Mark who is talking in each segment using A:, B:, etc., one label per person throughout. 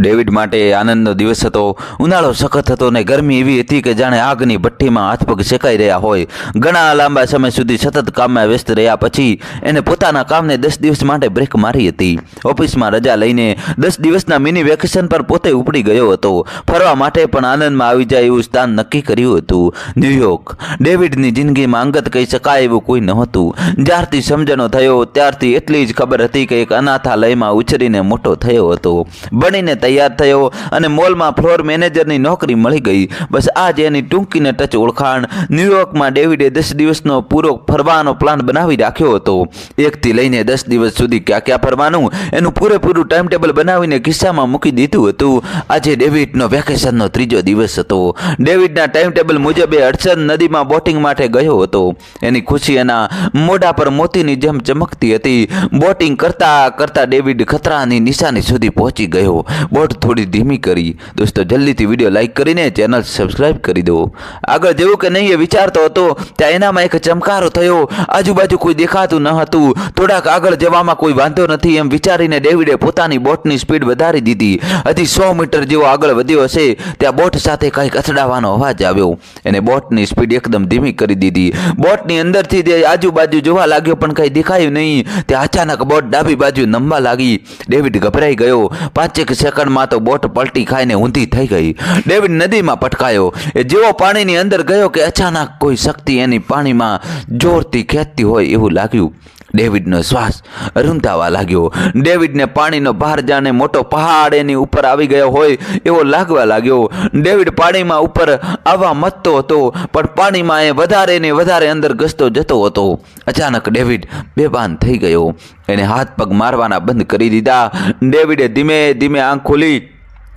A: David માટે આનંદનો દિવસ હતો। ઉનાળો સખત હતો ને ગરમી એવી હતી કે જાણે આગની ભઠ્ઠીમાં હાથ પગ શેકાઈ રહ્યા હોય। ઘણા લાંબા સમય સુધી સતત કામમાં વ્યસ્ત રહ્યા પછી એને પોતાના કામને 10 દિવસ માટે બ્રેક મારી હતી। ઓફિસમાં રજા લઈને 10 દિવસના મિની વેકેશન પર પોતે ઉપડી ગયો હતો। ફરવા માટે પણ આનંદમાં આવી જાય એવું સ્થાન નક્કી કર્યું હતું, ન્યુયોર્ક। ડેવિડની જિંદગીમાં અંગત કહી શકાય એવું કોઈ નહોતું। જ્યારથી સમજણો થયો ત્યારથી એટલી જ ખબર હતી કે એક અનાથાલયમાં ઉછરીને મોટો થયો હતો, બનીને તૈયાર થયો અને મોલમાં ફ્લોર મેનેજરની નોકરી મળી ગઈ। બસ આજ એની ટૂંકીને ટચ ઓળખાણ। ન્યુયોર્કમાં ડેવિડે 10 દિવસનો પૂરો ફરવાનો પ્લાન બનાવી રાખ્યો હતો। 1 થી લઈને 10 દિવસ સુધી ક્યાં ક્યાં ફરવાનું એનું પૂરેપૂરું ટાઈમ ટેબલ બનાવીને ખિસ્સામાં મૂકી દીધું હતું। આજે ડેવિડનો વેકેશનનો 3જો દિવસ હતો। ડેવિડના ટાઈમ ટેબલ મુજબ એ હડસન નદીમાં બોટિંગ માટે ગયો હતો। એની ખુશી એના મોઢા પર મોતીની જેમ ચમકતી હતી। બોટિંગ કરતા કરતા ડેવિડ ખતરાની નિશાની સુધી પહોંચી ગયો। બોટ થોડી ધીમી કરી। દોસ્તો જલ્દીથી વિડીયો લાઈક કરીને ચેનલ સબસ્ક્રાઇબ કરી દો। આગળ જેવું કે નહીં એ વિચારતો હતો ત્યાં એનામાં એક ચમકારો થયો। આજુબાજુ કોઈ દેખાતું ન હતું। થોડાક આગળ જવામાં કોઈ વાંધો નથી એમ વિચારીને ડેવિડે પોતાની બોટની સ્પીડ વધારી દીધી। હજી 100 મીટર જેવો આગળ વધ્યો હશે ત્યાં બોટ સાથે કંઈક અથડાવાનો અવાજ આવ્યો। એને બોટની સ્પીડ એકદમ ધીમી કરી દીધી। બોટની અંદરથી તે આજુબાજુ જોવા લાગ્યો પણ કંઈ દેખાયું નહીં। ત્યાં અચાનક બોટ ડાબી બાજુ નમવા લાગી। ડેવિડ ગભરાઈ ગયો। 5 સેકન્ડમાં તો બોટ પલટી ખાઈને ઊંધી થઈ ગઈ। ડેવિડ નદીમાં પટકાયો। એ જેવો પાણીની અંદર ગયો કે અચાનક કોઈ શક્તિ એની પાણીમાં જોરથી ખેંચતી હોય એવું લાગ્યું। ડેવિડનો શ્વાસ રૂંધાવા લાગ્યો। ડેવિડને પાણીનો ભાર જાણે મોટો પહાડ એની ઉપર આવી ગયો હોય એવો લાગવા લાગ્યો। ડેવિડ પાણીમાં ઉપર આવવા મથતો હતો પણ પાણીમાં એ વધારે ને વધારે અંદર ઘસતો જતો હતો। અચાનક ડેવિડ બેભાન થઈ ગયો। એને હાથ પગ મારવાના બંધ કરી દીધા। ડેવિડે ધીમે ધીમે આંખ ખોલી।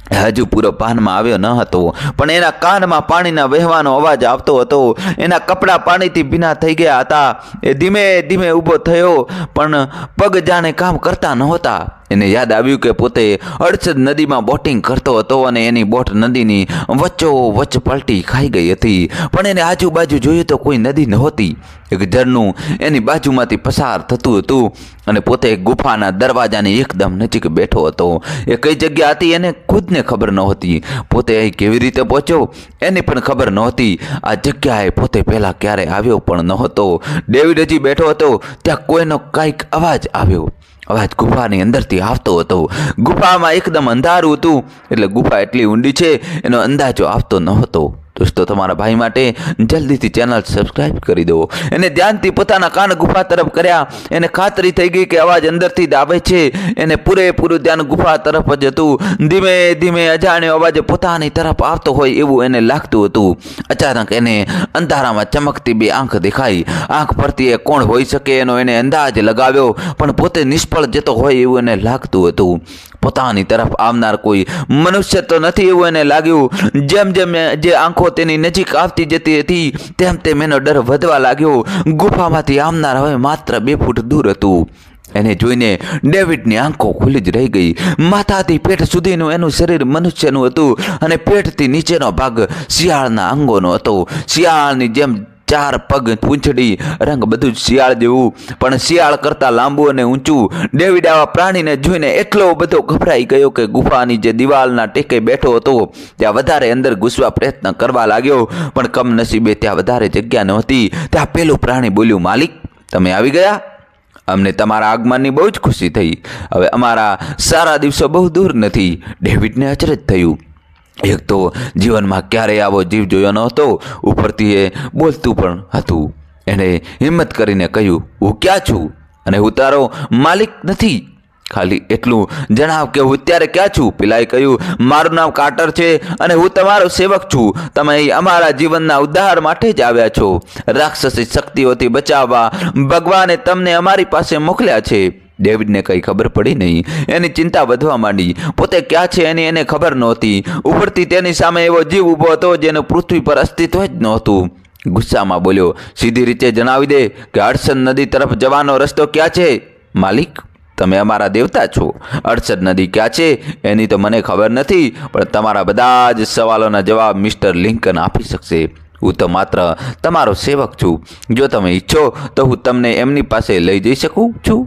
A: હજુ પૂરો ભાનમાં આવ્યો ન હતો પણ એના કાનમાં પાણીના વહેવાનો અવાજ આવતો હતો। એના કપડાં પાણીથી ભીના થઈ ગયા હતા। એ ધીમે ધીમે ઊભો થયો પણ પગ જાણે કામ કરતા નહોતા। એને યાદ આવ્યું કે પોતે હડસદ નદીમાં બોટિંગ કરતો હતો અને એની બોટ નદીની વચ્ચોવચ્ચ પલટી ખાઈ ગઈ હતી। પણ એને આજુબાજુ જોયું તો કોઈ નદી નહોતી। એક ઝરણું એની બાજુમાંથી પસાર થતું હતું અને પોતે એક ગુફાના દરવાજાની એકદમ નજીક બેઠો હતો। એ કઈ જગ્યા હતી એને ખુદને ખબર નહોતી। પોતે અહીં કેવી રીતે પહોંચ્યો એની પણ ખબર નહોતી। આ જગ્યાએ પોતે પહેલાં ક્યારે આવ્યો પણ નહોતો। ડેવિડ હજી બેઠો હતો ત્યાં કોઈનો કંઈક અવાજ આવ્યો। અવાજ ગુફાની અંદરથી આવતો હતો। ગુફામાં એકદમ અંધારું હતું એટલે ગુફા એટલી ઊંડી છે એનો અંદાજો આવતો નહોતો। દોસ્તો તમારા ભાઈ માટે જલ્દીથી ચેનલ સબસ્ક્રાઇબ કરી દો। એને ધ્યાનથી પોતાના કાન ગુફા તરફ કર્યા। એને ખાતરી થઈ ગઈ કે અવાજ અંદરથી જ આવે છે। એને પૂરેપૂરું ધ્યાન ગુફા તરફ જ હતું। ધીમે ધીમે અજાણ્યો અવાજ પોતાની તરફ આવતો હોય એવું એને લાગતું હતું। અચાનક એને અંધારામાં ચમકતી 2 આંખ દેખાઈ। આંખ પરથી એ કોણ હોઈ શકે એનો એને અંદાજ લગાવ્યો પણ પોતે નિષ્ફળ જતો હોય એવું એને લાગતું હતું। પોતાની તરફ આવનાર કોઈ મનુષ્ય તો નથી એવું એને લાગ્યું। જેમ જેમ જે આંખો તેની નજીક આવતી જતી હતી તેમ તેમ એનો ડર વધવા લાગ્યો। ગુફામાંથી આવનાર હવે માત્ર 2 ફૂટ દૂર હતું। એને જોઈને ડેવિડની આંખો ખુલી જ રહી ગઈ। માથાથી પેટ સુધીનું એનું શરીર મનુષ્યનું હતું અને પેટથી નીચેનો ભાગ શિયાળના અંગોનો હતો। શિયાળની જેમ 4 પગ, પૂંછડી, રંગ બધું જ શિયાળ જેવું પણ શિયાળ કરતાં લાંબુ અને ઊંચું। ડેવિડ આવા પ્રાણીને જોઈને એટલો બધો ગભરાઈ ગયો કે ગુફાની જે દિવાલના ટેકે બેઠો હતો ત્યાં વધારે અંદર ઘૂસવા પ્રયત્ન કરવા લાગ્યો પણ કમનસીબે ત્યાં વધારે જગ્યા નહોતી। ત્યાં પેલું પ્રાણી બોલ્યું, માલિક તમે આવી ગયા? અમને તમારા આગમનની બહુ જ ખુશી થઈ। હવે અમારા સારા દિવસો બહુ દૂર નથી। ડેવિડને અચરજ થયું। એક તો જીવનમાં ક્યારેય આવો જીવ જોયો નહોતો, ઉપરથી એ બોલતું પણ હતું। એણે હિંમત કરીને કહ્યું, હું ક્યાં છું અને હું તારો માલિક નથી, ખાલી એટલું જણાવ કે હું અત્યારે ક્યાં છું। પેલાએ કહ્યું, મારું નામ કાર્ટર છે અને હું તમારો સેવક છું। તમે અહીં અમારા જીવનના ઉદ્ધાર માટે જ આવ્યા છો। રાક્ષસી શક્તિઓથી બચાવવા ભગવાને તમને અમારી પાસે મોકલ્યા છે। ડેવિડને કંઈ ખબર પડી નહીં। એની ચિંતા વધવા માંડી। પોતે ક્યાં છે એની એને ખબર નહોતી। ઉપરથી તેની સામે એવો જીવ ઊભો હતો જેનું પૃથ્વી પર અસ્તિત્વ જ નહોતું। ગુસ્સામાં બોલ્યો, સીધી રીતે જણાવી દે કે હડસન નદી તરફ જવાનો રસ્તો ક્યાં છે? માલિક તમે અમારા દેવતા છો। હડસન નદી ક્યાં છે એની તો મને ખબર નથી પણ તમારા બધા જ સવાલોના જવાબ મિસ્ટર લિંકન આપી શકશે। હું તો માત્ર તમારો સેવક છું। જો તમે ઈચ્છો તો હું તમને એમની પાસે લઈ જઈ શકું છું।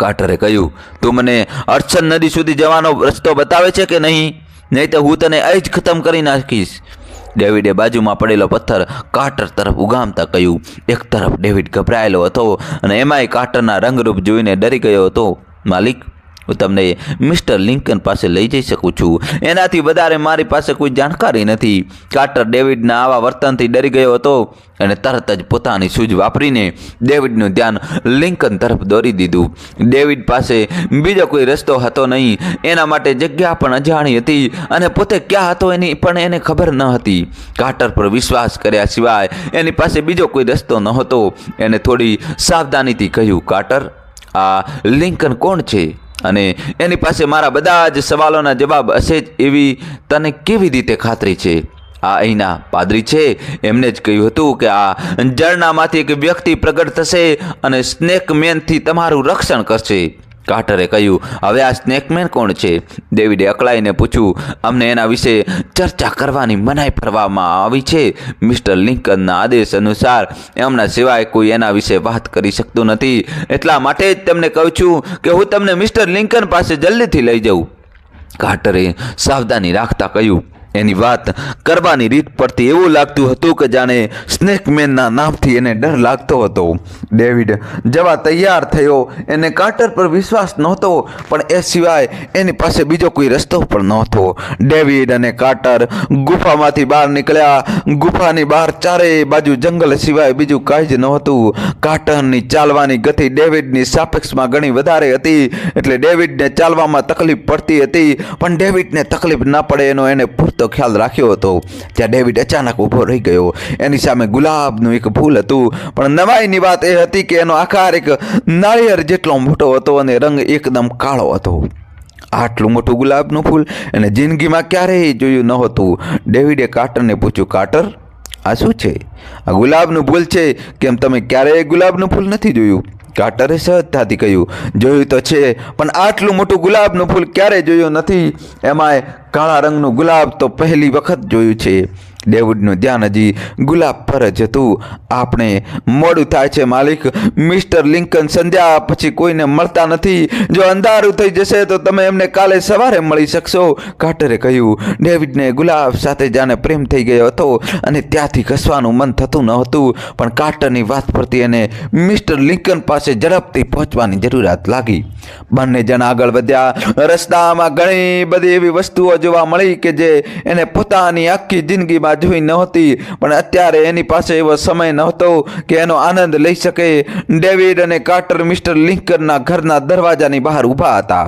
A: કાર્ટરે કહ્યું, તું મને હડસન નદી સુધી જવાનો રસ્તો બતાવે છે કે નહીં તો હું તને અહીં જ ખતમ કરી નાખીશ. ડેવિડે બાજુમાં પડેલો પથ્થર કાર્ટર તરફ ઉગામતા કહ્યું. એક તરફ ડેવિડ ગભરાયેલો હતો અને એમાંય કાર્ટરના રંગરૂપ જોઈને ડરી ગયો હતો. માલિક, હું તમને મિસ્ટર લિંકન પાસે લઈ જઈ શકું છું, એનાથી વધારે મારી પાસે કોઈ જાણકારી નથી. કાર્ટર ડેવિડના આવા વર્તનથી ડરી ગયો હતો અને તરત જ પોતાની સૂઝ વાપરીને ડેવિડનું ધ્યાન લિંકન તરફ દોરી દીધું. ડેવિડ પાસે બીજો કોઈ રસ્તો હતો નહીં. એના માટે જગ્યા પણ અજાણી હતી અને પોતે ક્યાં હતો એની પણ એને ખબર ન હતી. કાર્ટર પર વિશ્વાસ કર્યા સિવાય એની પાસે બીજો કોઈ રસ્તો ન હતો. એને થોડી સાવધાનીથી કહ્યું, કાર્ટર, આ લિંકન કોણ છે અને એની પાસે મારા બધા જ સવાલોના જવાબ હશે જ એવી તને કેવી રીતે ખાતરી છે? આ અહીંના પાદરી છે, એમને જ કહ્યું હતું કે આ ઝરણામાંથી એક વ્યક્તિ પ્રગટ થશે અને સ્નેકમેનથી તમારું રક્ષણ કરશે. કાર્ટરે કહ્યું, હવે આ સ્નેકમેન કોણ છે? ડેવિડે અકળાઈને પૂછ્યું. અમને એના વિશે ચર્ચા કરવાની મનાઈ ફરવામાં આવી છે. મિસ્ટર લિંકનના આદેશ અનુસાર એમના સિવાય કોઈ એના વિશે વાત કરી શકતું નથી. એટલા માટે જ તમને કહું છું કે હું તમને મિસ્ટર લિંકન પાસે જલ્દીથી લઈ જાઉં. કાર્ટરે સાવધાની રાખતા કહ્યું. એની વાત કરવાની રીત પરથી એવું લાગતું હતું કે જાણે સ્નેકમેનના નામથી એને ડર લાગતો હતો. ડેવિડ જવા તૈયાર થયો. એને કાર્ટર પર વિશ્વાસ નહોતો, પણ એ સિવાય એની પાસે બીજો કોઈ રસ્તો પણ નહોતો. ડેવિડ અને કાર્ટર ગુફામાંથી બહાર નીકળ્યા. ગુફાની બહાર ચારેય બાજુ જંગલ સિવાય બીજું કાંઈ જ નહોતું. કાર્ટરની ચાલવાની ગતિ ડેવિડની સાપેક્ષમાં ઘણી વધારે હતી, એટલે ડેવિડને ચાલવામાં તકલીફ પડતી હતી, પણ ડેવિડને તકલીફ ના પડે એનો એને પૂરતો ખ્યાલ રાખ્યો હતો. ત્યાં ડેવિડ અચાનક ઊભો રહી ગયો. એની સામે ગુલાબનું એક ફૂલ હતું, પણ નવાઈની વાત એ હતી કે એનો આકાર એક નાળિયેર જેટલો મોટો હતો અને રંગ એકદમ કાળો હતો. આટલું મોટું ગુલાબનું ફૂલ એને જિંદગીમાં ક્યારેય જોયું નહોતું. ડેવિડે કાર્ટરને પૂછ્યું, કાર્ટર, આ શું છે? આ ગુલાબનું ફૂલ છે. કેમ તમે ક્યારેય ગુલાબનું ફૂલ નથી જોયું? કાર્ટરે સહજતાથી કહ્યું, જોયું તો છે, પણ આટલું મોટું ગુલાબનું ફૂલ ક્યારેય જોયું નથી. એમાંય કાળા રંગનું ગુલાબ તો પહેલી વખત જોયું છે. ડેવિડનું ધ્યાન હજી ગુલાબ પર જ હતું. આપણે મોડું થાય છે માલિક. મિસ્ટર લિંકન સંધ્યા પછી કોઈને મળતા નથી. જો અંધારું થઈ જશે તો તમે એમને કાલે સવારે મળી શકશો, કાર્ટરે કહ્યું. ડેવિડને ગુલાબ સાથે જાણે પ્રેમ થઈ ગયો હતો અને ત્યાંથી ખસવાનું મન થતું ન હતું, પણ કાર્ટરની વાત પરથી એને મિસ્ટર લિંકન પાસે ઝડપથી પહોંચવાની જરૂરિયાત લાગી. બંને જણા આગળ વધ્યા. રસ્તામાં ઘણી બધી એવી વસ્તુઓ જોવા મળી કે જે એને પોતાની આખી જિંદગીમાં જોઈ નહોતી, પણ અત્યારે એની પાસે એવો સમય નહોતો કે એનો આનંદ લઈ શકે. ડેવિડ અને કાર્ટર મિસ્ટર લિંકનના ઘરના દરવાજાની બહાર ઊભા હતા.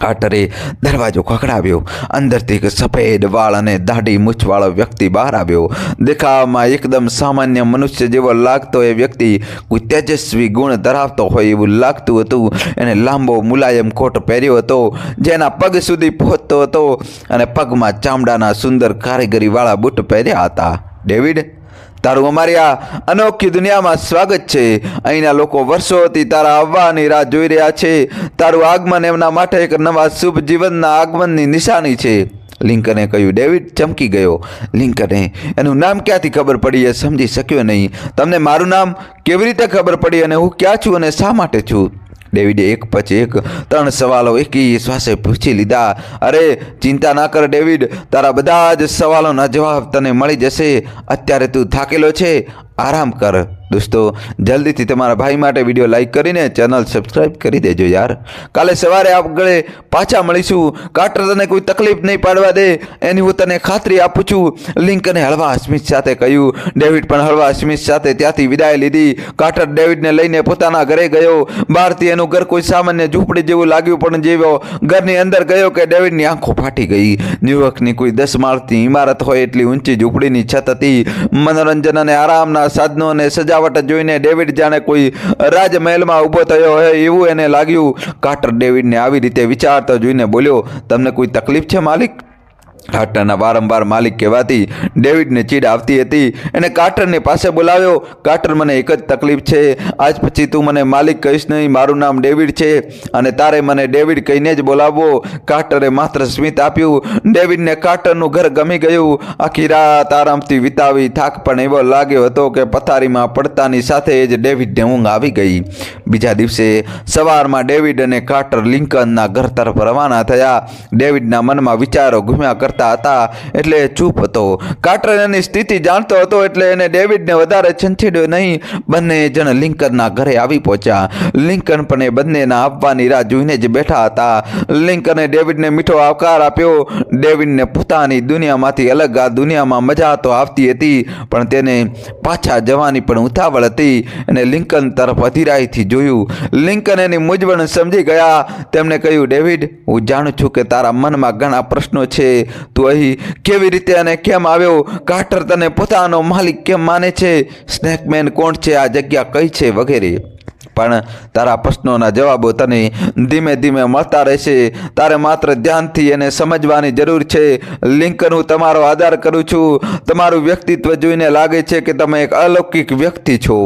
A: કાર્ટરે દરવાજો ખખડાવ્યો. અંદરથી એક સફેદ વાળ અને દાઢી મૂછવાળો વ્યક્તિ બહાર આવ્યો. દેખાવમાં એકદમ સામાન્ય મનુષ્ય જેવો લાગતો એ વ્યક્તિ કોઈ તેજસ્વી ગુણ ધરાવતો હોય એવું લાગતું હતું. એને લાંબો મુલાયમ કોટ પહેર્યો હતો, જેના પગ સુધી પહોંચતો હતો, અને પગમાં ચામડાના સુંદર કારીગરીવાળા બૂટ પહેર્યા હતા. ડેવિડ, તારું અમારી આ અનોખી દુનિયામાં સ્વાગત છે. અહીંના લોકો વર્ષોથી તારા આવવાની રાહ જોઈ રહ્યા છે. તારું આગમન એમના માટે એક નવા શુભ જીવનના આગમનની નિશાની છે, લિંકને કહ્યું. ડેવિડ ચમકી ગયો. લિંકને એનું નામ ક્યાંથી ખબર પડી એ સમજી શક્યો નહીં. તમને મારું નામ કેવી રીતે ખબર પડી અને હું ક્યાં છું અને શા માટે છું? ડેવિડે એક પછી એક 3 સવાલો એકી શ્વાસે પૂછી લીધા. અરે ચિંતા ના કર ડેવિડ, તારા બધા જ સવાલોના જવાબ તને મળી જશે. અત્યારે તું થાકેલો છે, આરામ કર. દોસ્તો, જલ્દીથી તમારા ભાઈ માટે વિડીયો લાઈક કરીને ચેનલ સબસ્ક્રાઈબ કરી દેજો યાર. કાલે સવારે આપણે પાછા મળીશું. કાર્ટર તને કોઈ તકલીફ નહીં પાડવા દે એની હું તને ખાતરી આપું છું, લિંકને હળવા સ્મિત સાથે કહ્યું. ડેવિડ પણ હળવા સ્મિત સાથે ત્યાંથી વિદાય લીધી. કાર્ટર ડેવિડને લઈને પોતાના ઘરે ગયો. બહારથી એનું ઘર કોઈ સામાન્ય ઝૂંપડી જેવું લાગ્યું, પણ જેવો ઘરની અંદર ગયો કે ડેવિડની આંખો ફાટી ગઈ. ન્યૂયોર્કની કોઈ 10 માળની ઇમારત હોય એટલી ઊંચી ઝૂંપડીની છત હતી. મનોરંજન અને આરામના સાધનો અને સજાવટ જોઈને ડેવિડ જાણે કોઈ રાજમહેલમાં ઊભો થયો હોય એવું એને લાગ્યું. કાર્ટર ડેવિડને આવી રીતે વિચારતો જોઈને બોલ્યો, તમને કોઈ તકલીફ છે માલિક?
B: કાર્ટરના વારંવાર માલિક કહેવાથી ડેવિડને ચીડ આવતી હતી. એને કાર્ટરને પાસે બોલાવ્યો. કાર્ટર, મને એક જ તકલીફ છે. આજ પછી તું મને માલિક કહીશ નહીં. મારું નામ ડેવિડ છે અને તારે મને ડેવિડ કહીને જ બોલાવવો. કાર્ટરે માત્ર સ્મિત આપ્યું. ડેવિડને કાર્ટરનું ઘર ગમી ગયું. આખી રાત આરામથી વિતાવી. થાક પણ એવો લાગ્યો હતો કે પથારીમાં પડતાની સાથે જ ડેવિડને ઊંઘ આવી ગઈ. બીજા દિવસે સવારમાં ડેવિડ અને કાર્ટર લિંકનના ઘર તરફ રવાના થયા. ડેવિડના મનમાં વિચારો ઘૂમ્યા કરતા હતા એટલે ચૂપ હતો. કાર્ટર એની સ્થિતિ જાણતો હતો એટલે એને ડેવિડને વધારે છંછેડ્યો નહીં. બંને જણ લિંકનના ઘરે આવી પહોંચ્યા. લિંકન પણ એ બંનેના આવવાની રાહ જોઈને જ બેઠા હતા. લિંકને ડેવિડને મીઠો આવકાર આપ્યો. ડેવિડને પોતાની દુનિયામાંથી અલગ આ દુનિયામાં મજા તો આવતી હતી પણ તેને પાછા જવાની પણ ઉતાવળ હતી. એને લિંકન તરફ અધીરાઈથી જોયું. લિંકન એની મૂંઝવણ સમજી ગયા. તેમણે કહ્યું, ડેવિડ, હું જાણું છું કે તારા મનમાં ઘણા પ્રશ્નો છે. તું અહીં કેવી રીતે અને કેમ આવ્યો? કાર્ટર તને પોતાનો માલિક કેમ માને છે? સ્નેકમેન કોણ છે? આ જગ્યા કઈ છે? વગેરે. પણ તારા પ્રશ્નોના જવાબો તને ધીમે ધીમે મળતા રહેશે. તારે માત્ર ધ્યાનથી એને સમજવાની જરૂર છે. લિંકન, હું તમારો આદર કરું છું. તમારું વ્યક્તિત્વ જોઈને લાગે છે કે તમે એક અલૌકિક વ્યક્તિ છો.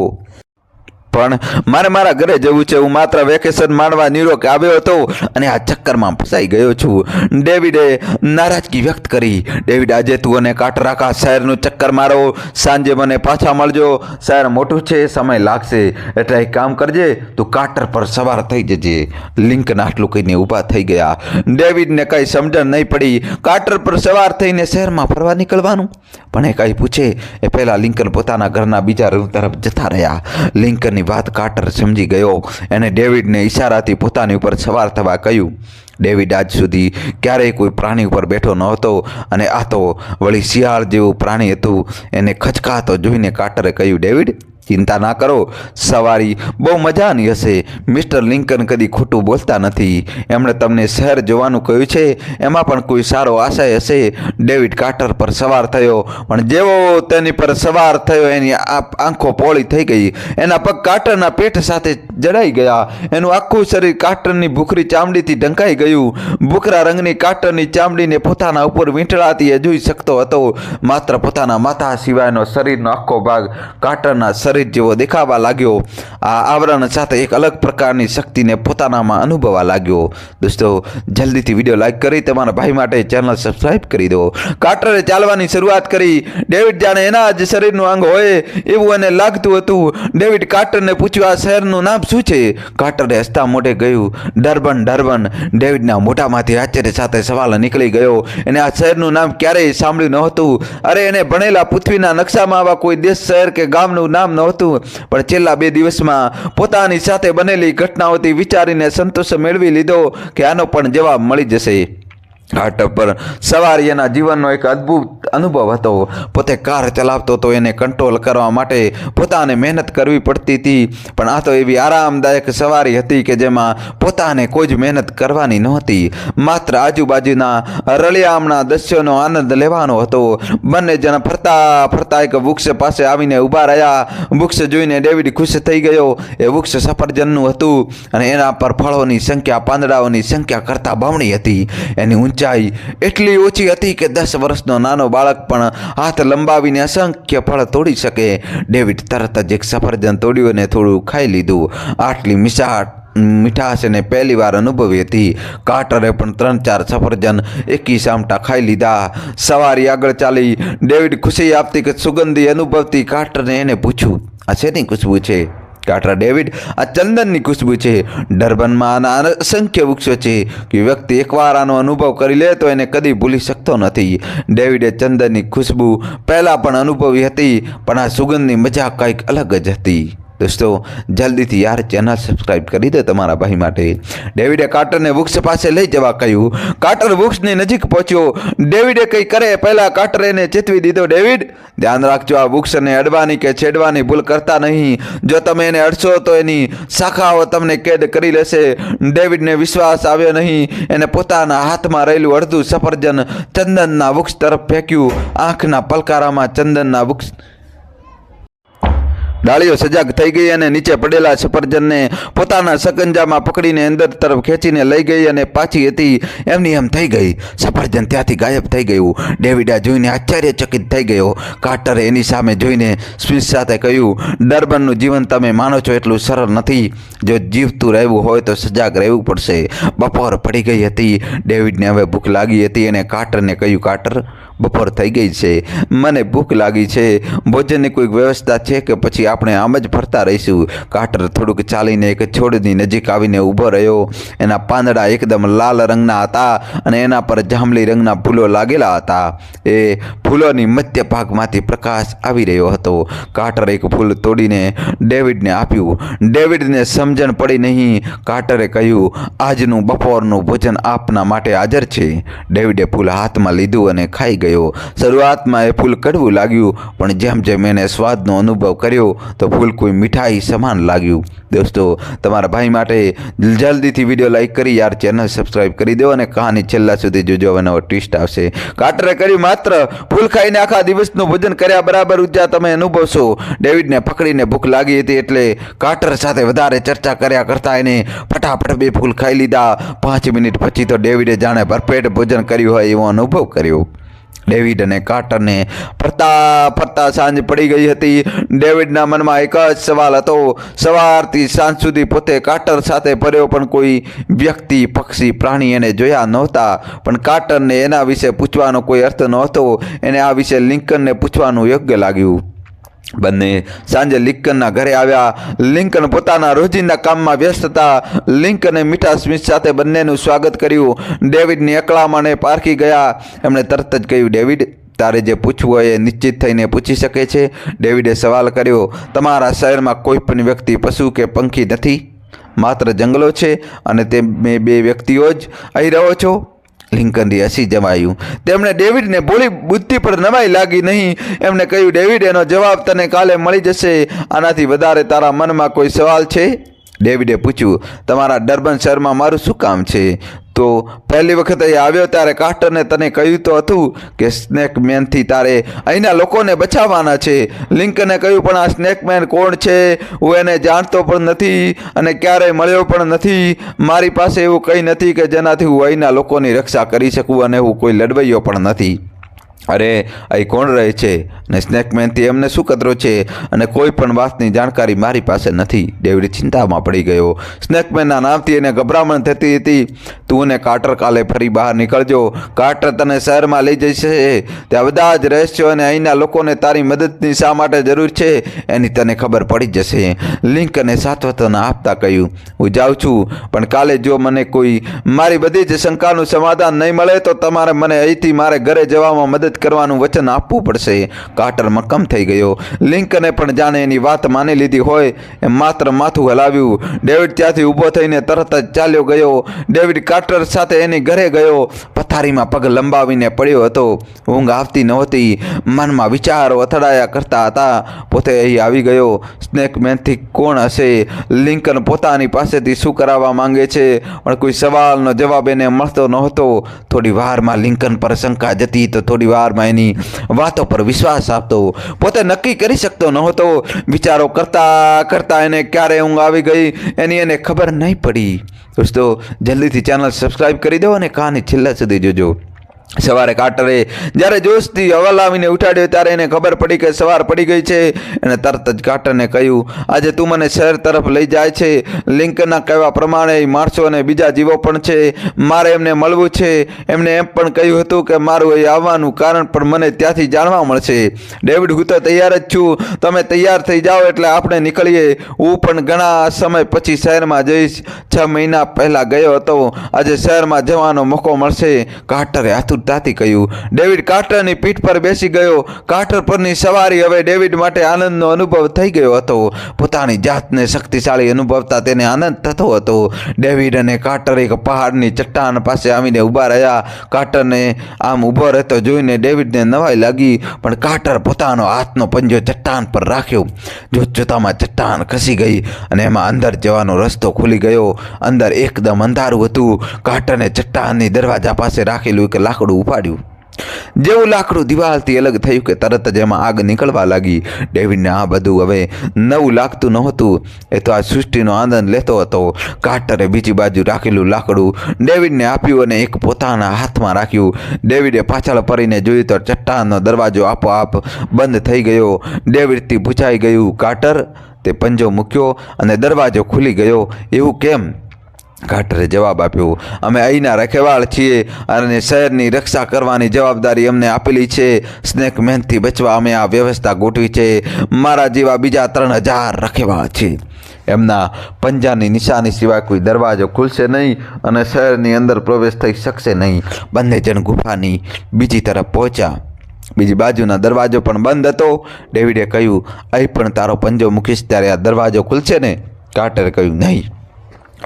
B: પણ મારે મારા ઘરે જવું છે. હું માત્ર વેકેશન માણવા ન્યુયોર્ક આવ્યો હતો અને આ ચક્કરમાં ફસાઈ ગયો છું. ડેવિડે નારાજગી વ્યક્ત કરી. ડેવિડ, આજે તું અને કાર્ટર આખા શહેરનું ચક્કર મારો. સાંજે મને પાછા મળજો. શહેર મોટું છે, સમય લાગશે. એટલે એક કામ કરજે, તું કાર્ટર પર સવાર થઈ જજે. લિંકન આટલું કહીને ઊભા થઈ ગયા. ડેવિડને કંઈ સમજણ નહીં પડી. કાર્ટર પર સવાર થઈને શહેરમાં ફરવા નીકળવાનું? પણ એ કંઈ પૂછે એ પહેલાં લિંકન પોતાના ઘરના બીજા રૂમ તરફ જતા રહ્યા. લિંકનની વાત કાર્ટર સમજી ગયો. એને ડેવિડને ઈશારાથી પોતાની ઉપર સવાર થવા કહ્યું. ડેવિડ આજ સુધી ક્યારેય કોઈ પ્રાણી ઉપર બેઠો ન હતો અને આ તો વળી શિયાળ જેવું પ્રાણી હતું. એને ખચકાતો જોઈને કાર્ટરે કહ્યું, ડેવિડ, ચિંતા ના કરો. સવારી બહુ મજાની હશે. મિસ્ટર લિંકન કદી ખોટું બોલતા નથી. એમણે તમને શહેર જોવાનું કહ્યું છે. એમાં પણ કોઈ સારો આશય હશે. ડેવિડ કાર્ટર પર સવાર થયો પણ જેવો તેની પર સવાર થયો એની આંખો પોળી થઈ ગઈ. એના પગ કાર્ટરના પેટ સાથે જડાઈ ગયા. એનું આખું શરીર કાર્ટરની ભૂખરી ચામડીથી ઢંકાઈ ગયું. ભૂખરા રંગની કાર્ટરની ચામડીને પોતાના ઉપર વીંટળાતી એ જોઈ શકતો હતો. માત્ર પોતાના માથા સિવાયનો શરીરનો આખો ભાગ કાર્ટરના શરીર જેવો દેખાવા લાગ્યો. આ આવરણ સાથે એક અલગ પ્રકારની શક્તિને પોતાનામાં અનુભવવા લાગ્યો. દોસ્તો, જલ્દીથી વિડીયો લાઈક કરી તમારા ભાઈ માટે ચેનલ સબસ્ક્રાઇબ કરી દો. કાર્ટરે ચાલવાની શરૂઆત કરી. ડેવિડ જાણે એના જ શરીરનું અંગ હોય એવું એને લાગતું હતું. ડેવિડ કાર્ટરને પૂછ્યું, આ શહેરનું નામ શું છે? કાર્ટરે હસતા મોઢે કહ્યું, ડર્બન. ડર્બન. ડેવિડના મોઢામાંથી આશ્ચર્ય સાથે સવાલ નીકળી ગયો. એને આ શહેરનું નામ ક્યારેય સાંભળ્યું નહોતું. અરે, એને ભણેલા પૃથ્વીના નકશામાં આવા કોઈ દેશ, શહેર કે ગામનું નામ નહોતું. પણ છેલ્લા 2 દિવસમાં પોતાની સાથે બનેલી ઘટનાઓથી વિચારીને સંતોષ મેળવી લીધો કે આનો પણ જવાબ મળી જશે. કાર્ટર પર સવારી એના જીવનનો એક અદ્ભુત અનુભવ હતો. પોતે કાર ચલાવતો તો એને કંટ્રોલ કરવા માટે પોતાને મહેનત કરવી પડતી હતી. પણ આ તો એવી આરામદાયક સવારી હતી કે જેમાં પોતાને કોઈ જ મહેનત કરવાની નહોતી. માત્ર આજુબાજુના રળિયામણા દૃશ્યોનો આનંદ લેવાનો હતો. બંને જણ ફરતા ફરતા એક વૃક્ષ પાસે આવીને ઊભા રહ્યા. વૃક્ષ જોઈને ડેવિડ ખુશ થઈ ગયો. એ વૃક્ષ સફરજનનું હતું અને એના પર ફળોની સંખ્યા પાંદડાઓની સંખ્યા કરતાં બમણી હતી. એની ઊંચાઈ એટલી ઓછી હતી કે 10 વર્ષનો નાનો બાળક પણ હાથ લંબાવીને અસંખ્ય ફળ તોડી શકે. ડેવિડ તરત જ એક સફરજન તોડ્યું અને થોડું ખાઈ લીધું. આટલી મીઠાશ એને પહેલીવાર અનુભવી હતી. કાર્ટરે પણ 3-4 સફરજન એકી સામટા ખાઈ લીધા. સવારી આગળ ચાલી. ડેવિડ ખુશી આપતી કે સુગંધી અનુભવતી. કાર્ટરને એને પૂછ્યું, આ શેની ખુશ્બુ છે? કાર્ટર, ડેવિડ, આ ચંદનની ખુશ્બુ છે. ડર્બનમાં આના અસંખ્ય વૃક્ષો છે કે વ્યક્તિ એકવાર આનો અનુભવ કરી લે તો એને કદી ભૂલી શકતો નથી. ડેવિડે ચંદનની ખુશ્બુ પહેલાં પણ અનુભવી હતી પણ આ સુગંધની મજા કંઈક અલગ જ હતી. દોસ્તો, જલ્દીથી યાર ચેનલ સબસ્ક્રાઇબ કરી દો તમારા ભાઈ માટે. ડેવિડે કાર્ટરને વૃક્ષ પાસે લઈ જવા કહ્યું. કાર્ટર વૃક્ષની નજીક પહોંચ્યો. ડેવિડે કંઈ કરે પહેલાં કાર્ટરે એને ચેતવી દીધો, ડેવિડ, ધ્યાન રાખજો, આ વૃક્ષને અડવાની કે છેડવાની ભૂલ કરતા નહીં. જો તમે એને અડશો તો એની શાખાઓ તમને કેદ કરી લેશે. ડેવિડને વિશ્વાસ આવ્યો નહીં. એને પોતાના હાથમાં રહેલું અડધું સફરજન ચંદનના વૃક્ષ તરફ ફેંક્યું. આંખના પલકારામાં ચંદનના વૃક્ષ ડાળીઓ સજાગ થઈ ગઈ અને નીચે પડેલા સફરજનને પોતાના સકંજામાં પકડીને અંદર તરફ ખેંચીને લઈ ગઈ અને પાછી હતી એમની એમ થઈ ગઈ. સફરજન ત્યાંથી ગાયબ થઈ ગયું. ડેવિડ આ જોઈને આશ્ચર્યચકિત થઈ ગયો. કાર્ટરે એની સામે જોઈને સ્મિત સાથે કહ્યું, ડર્બનનું જીવન તમે માનો છો એટલું સરળ નથી. જો જીવતું રહેવું હોય તો સજાગ રહેવું પડશે. બપોર પડી ગઈ હતી. ડેવિડને હવે ભૂખ લાગી હતી અને કાર્ટરને કહ્યું, કાર્ટર, બપોર થઈ ગઈ છે, મને ભૂખ લાગી છે, ભોજનની કોઈ વ્યવસ્થા છે કે પછી આપણે આમ જ ફરતા રહીશું? કાર્ટર થોડુંક ચાલીને એક છોડની નજીક આવીને ઊભો રહ્યો. એના પાંદડા એકદમ લાલ રંગના હતા અને એના પર જાંબલી રંગના ફૂલો લાગેલા હતા. એ ફૂલોની મધ્ય ભાગમાંથી પ્રકાશ આવી રહ્યો હતો. કાર્ટર એક ફૂલ તોડીને ડેવિડને આપ્યું. ડેવિડને સમજણ પડી નહીં. કાર્ટરે કહ્યું, આજનું બપોરનું ભોજન આપના માટે હાજર છે. ડેવિડે ફૂલ હાથમાં લીધું અને ખાઈ ગયો. શરૂઆતમાં એ ફૂલ કડવું લાગ્યું, પણ જેમ જેમ એને સ્વાદનો અનુભવ કર્યો તો ફૂલ કોઈ મીઠાઈ સમાન લાગ્યું. દોસ્તો, તમારા ભાઈ માટે જલ્દીથી વિડીયો લાઈક કરી યાર ચેનલ સબસ્ક્રાઈબ કરી દો અને કહાની છેલ્લા સુધી જોજો. હવે નવો ટ્વિસ્ટ આવશે. કાર્ટરે કર્યું, માત્ર ફૂલ ખાઈને આખા દિવસનું ભોજન કર્યા બરાબર ઊર્જા તમે અનુભવશો. ડેવિડને પકડીને ભૂખ લાગી હતી એટલે કાર્ટર સાથે વધારે ચર્ચા કર્યા કરતા એને ફટાફટ 2 ફૂલ ખાઈ લીધા. 5 મિનિટ પછી તો ડેવિડે જાણે ભરપેટ ભોજન કર્યું હોય એવો અનુભવ કર્યો. ડેવિડ અને કાર્ટરને ફરતા ફરતા સાંજ પડી ગઈ હતી. ડેવિડના મનમાં એક જ સવાલ હતો. સવારથી સાંજ સુધી પોતે કાર્ટર સાથે ફર્યો, પણ કોઈ વ્યક્તિ, પક્ષી, પ્રાણી એને જોયા નહોતા. પણ કાર્ટરને એના વિશે પૂછવાનો કોઈ અર્થ નહોતો. એને આ વિશે લિંકનને પૂછવાનું યોગ્ય લાગ્યું. બંને સાંજે લિંકનના ઘરે આવ્યા. લિંકન પોતાના રોજિંદા કામમાં વ્યસ્ત હતા. લિંકને મીઠા સ્મિત સાથે બંનેનું સ્વાગત કર્યું. ડેવિડની અકળામણે પારખી ગયા. એમણે તરત જ કહ્યું, ડેવિડ, તારે જે પૂછવું હોય એ નિશ્ચિત થઈને પૂછી શકે છે. ડેવિડે સવાલ કર્યો, તમારા શહેરમાં કોઈ પણ વ્યક્તિ, પશુ કે પંખી નથી? માત્ર જંગલો છે અને તમે 2 વ્યક્તિઓ જ અહીં રહો છો? લિંકનથી હસી જવાયું. તેમણે ડેવિડને ભોળી બુદ્ધિ પર નવાઈ લાગી નહીં. એમણે કહ્યું, ડેવિડ, એનો જવાબ તને કાલે મળી જશે. આનાથી વધારે તારા મનમાં કોઈ સવાલ છે? ડેવિડે પૂછ્યું, તમારા ડર્બન શહેરમાં મારું શું કામ છે? તો પહેલી વખત અહીં આવ્યો ત્યારે કાર્ટરને તને કહ્યું તો હતું કે સ્નેકમેનથી તારે અહીંના લોકોને બચાવવાના છે. લિંકને કહ્યું, પણ આ સ્નેકમેન કોણ છે? હું એને જાણતો પણ નથી અને ક્યારેય મળ્યો પણ નથી. મારી પાસે એવું કંઈ નથી કે જેનાથી હું અહીંના લોકોની રક્ષા કરી શકું, અને હું કોઈ લડવૈયો પણ નથી. અરે, અહીં કોણ રહે છે ને સ્નેકમેનથી એમને શું કતરો છે? અને કોઈ પણ વાતની જાણકારી મારી પાસે નથી. ડેવિડ ચિંતામાં પડી ગયો. સ્નેકમેનના નામથી એને ગભરામણ થતી હતી. તું અને કાર્ટર કાલે ફરી બહાર નીકળજો. કાર્ટર તને શહેરમાં લઈ જશે. ત્યાં બધા જ રહસ્યો અને અહીંના લોકોને તારી મદદની શા માટે જરૂર છે એની તને ખબર પડી જશે. લિંકને સાત્વતના આપતા કહ્યું, હું જાઉં છું, પણ કાલે જો મને કોઈ મારી બધી જ શંકાનું સમાધાન નહીં મળે તો તમારે મને અહીંથી મારે ઘરે જવામાં મદદ કરવાનું વચન આપવું પડશે. કાર્ટર મક્કમ થઈ ગયો. લિંકને પણ જાણે એની વાત માની લીધી હોય એમ માત્ર માથું હલાવ્યું. ડેવિડ ત્યાંથી ઊભો થઈને તરત જ ચાલ્યો ગયો. ડેવિડ કાર્ટર સાથે એની ઘરે ગયો. પથારીમાં પગ લંબાવીને પડ્યો હતો. ઊંઘ આવતી નહોતી. મનમાં વિચારો અથડાયા કરતા હતા. પોતે અહીં આવી ગયો. સ્નેકમેનથી કોણ હશે? લિંકન પોતાની પાસેથી શું કરાવવા માંગે છે? પણ કોઈ સવાલનો જવાબ એને મળતો નહોતો. થોડી વારમાં લિંકન પર શંકા જતી તો થોડી વારમાં એની વાતો પર વિશ્વાસ આપતો. પોતે નક્કી કરી શકતો નહોતો. વિચારો કરતા કરતા એને ક્યારે ઊંઘ આવી ગઈ એની એને ખબર નહીં પડી. દોસ્તો, જલ્દીથી ચેનલ સબસ્ક્રાઈબ કરી દો અને કહાની છેલ્લા સુધી જોજો. સવારે કાર્ટરે જ્યારે જોશથી હલાવીને ઉઠાડ્યો ત્યારે એને ખબર પડી કે સવાર પડી ગઈ છે. એણે તરત જ કાર્ટરને કહ્યું, આજે તું મને શહેર તરફ લઈ જાય છે. લિંકનના કહેવા પ્રમાણે માણસો અને બીજા જીવો પણ છે. મારે એમને મળવું છે. એમણે એમ પણ કહ્યું હતું કે મારું અહીં આવવાનું કારણ પણ મને ત્યાંથી જાણવા મળશે. ડેવિડ, હું તો તૈયાર જ છું. તમે તૈયાર થઈ જાઓ એટલે આપણે નીકળીએ. હું પણ ઘણા સમય પછી શહેરમાં જઈશ. 6 મહિના પહેલાં ગયો હતો. આજે શહેરમાં જવાનો મોકો મળશે. કાર્ટરે આતુરતાથી કહ્યું. ડેવિડ કાર્ટરની પીઠ પર બેસી ગયો. કાર્ટર પરની સવારી હવે ડેવિડ માટે આનંદનો અનુભવ થઈ ગયો હતો. પોતાની જાતને શક્તિશાળી અનુભવતા તેને આનંદ થતો હતો. ડેવિડ અને કાર્ટર એક પહાડની ચટ્ટાન પાસે આવીને ઊભા રહ્યા. કાર્ટરને આમ ઊભો રહેતો જોઈને ડેવિડને નવાઈ લાગી, પણ કાર્ટર પોતાનો હાથનો પંજો ચટ્ટાન પર રાખ્યો. જોતજોતામાં ચટ્ટાન ખસી ગઈ અને એમાં અંદર જવાનો રસ્તો ખુલી ગયો. અંદર એકદમ અંધારું હતું. કાર્ટરને ચટ્ટાનની દરવાજા પાસે રાખેલું એક લાકડું ઉપાડ્યું. જેવું લાકડું દિવાલથી અલગ થયું કે તરત જ એમાં આગ નીકળવા લાગી. ડેવિડને આ બધું હવે નવું લાગતું નહોતું. એ તો આ સૃષ્ટિનો આનંદ લેતો હતો. કાર્ટરે બીજી બાજુ રાખેલું લાકડું ડેવિડને આપ્યું અને એક પોતાના હાથમાં રાખ્યું. ડેવિડે પાછળ ફરીને જોયું તો ચટ્ટાનનો દરવાજો આપોઆપ બંધ થઈ ગયો. ડેવિડથી પૂછાઈ ગયું, કાર્ટર? તે પંજો મૂક્યો અને દરવાજો ખુલી ગયો. એવું કેમ? કાર્ટરે જવાબ આપ્યો, અમે અહીંના રખેવાળ છીએ અને શહેરની રક્ષા કરવાની જવાબદારી અમને આપેલી છે. સ્નેકમેનથી બચવા અમે આ વ્યવસ્થા ગોઠવી છે. મારા જેવા બીજા 3000 રખેવાળ છે. એમના પંજાની નિશાની સિવાય કોઈ દરવાજો ખુલશે નહીં અને શહેરની અંદર પ્રવેશ થઈ શકશે નહીં. બંને જણ ગુફાની બીજી તરફ પહોંચ્યા. બીજી બાજુના દરવાજો પણ બંધ હતો. ડેવિડે કહ્યું, અહીં પણ તારો પંજો મૂકીશ ત્યારે આ દરવાજો ખુલશે ને? કાર્ટરે કહ્યું, નહીં,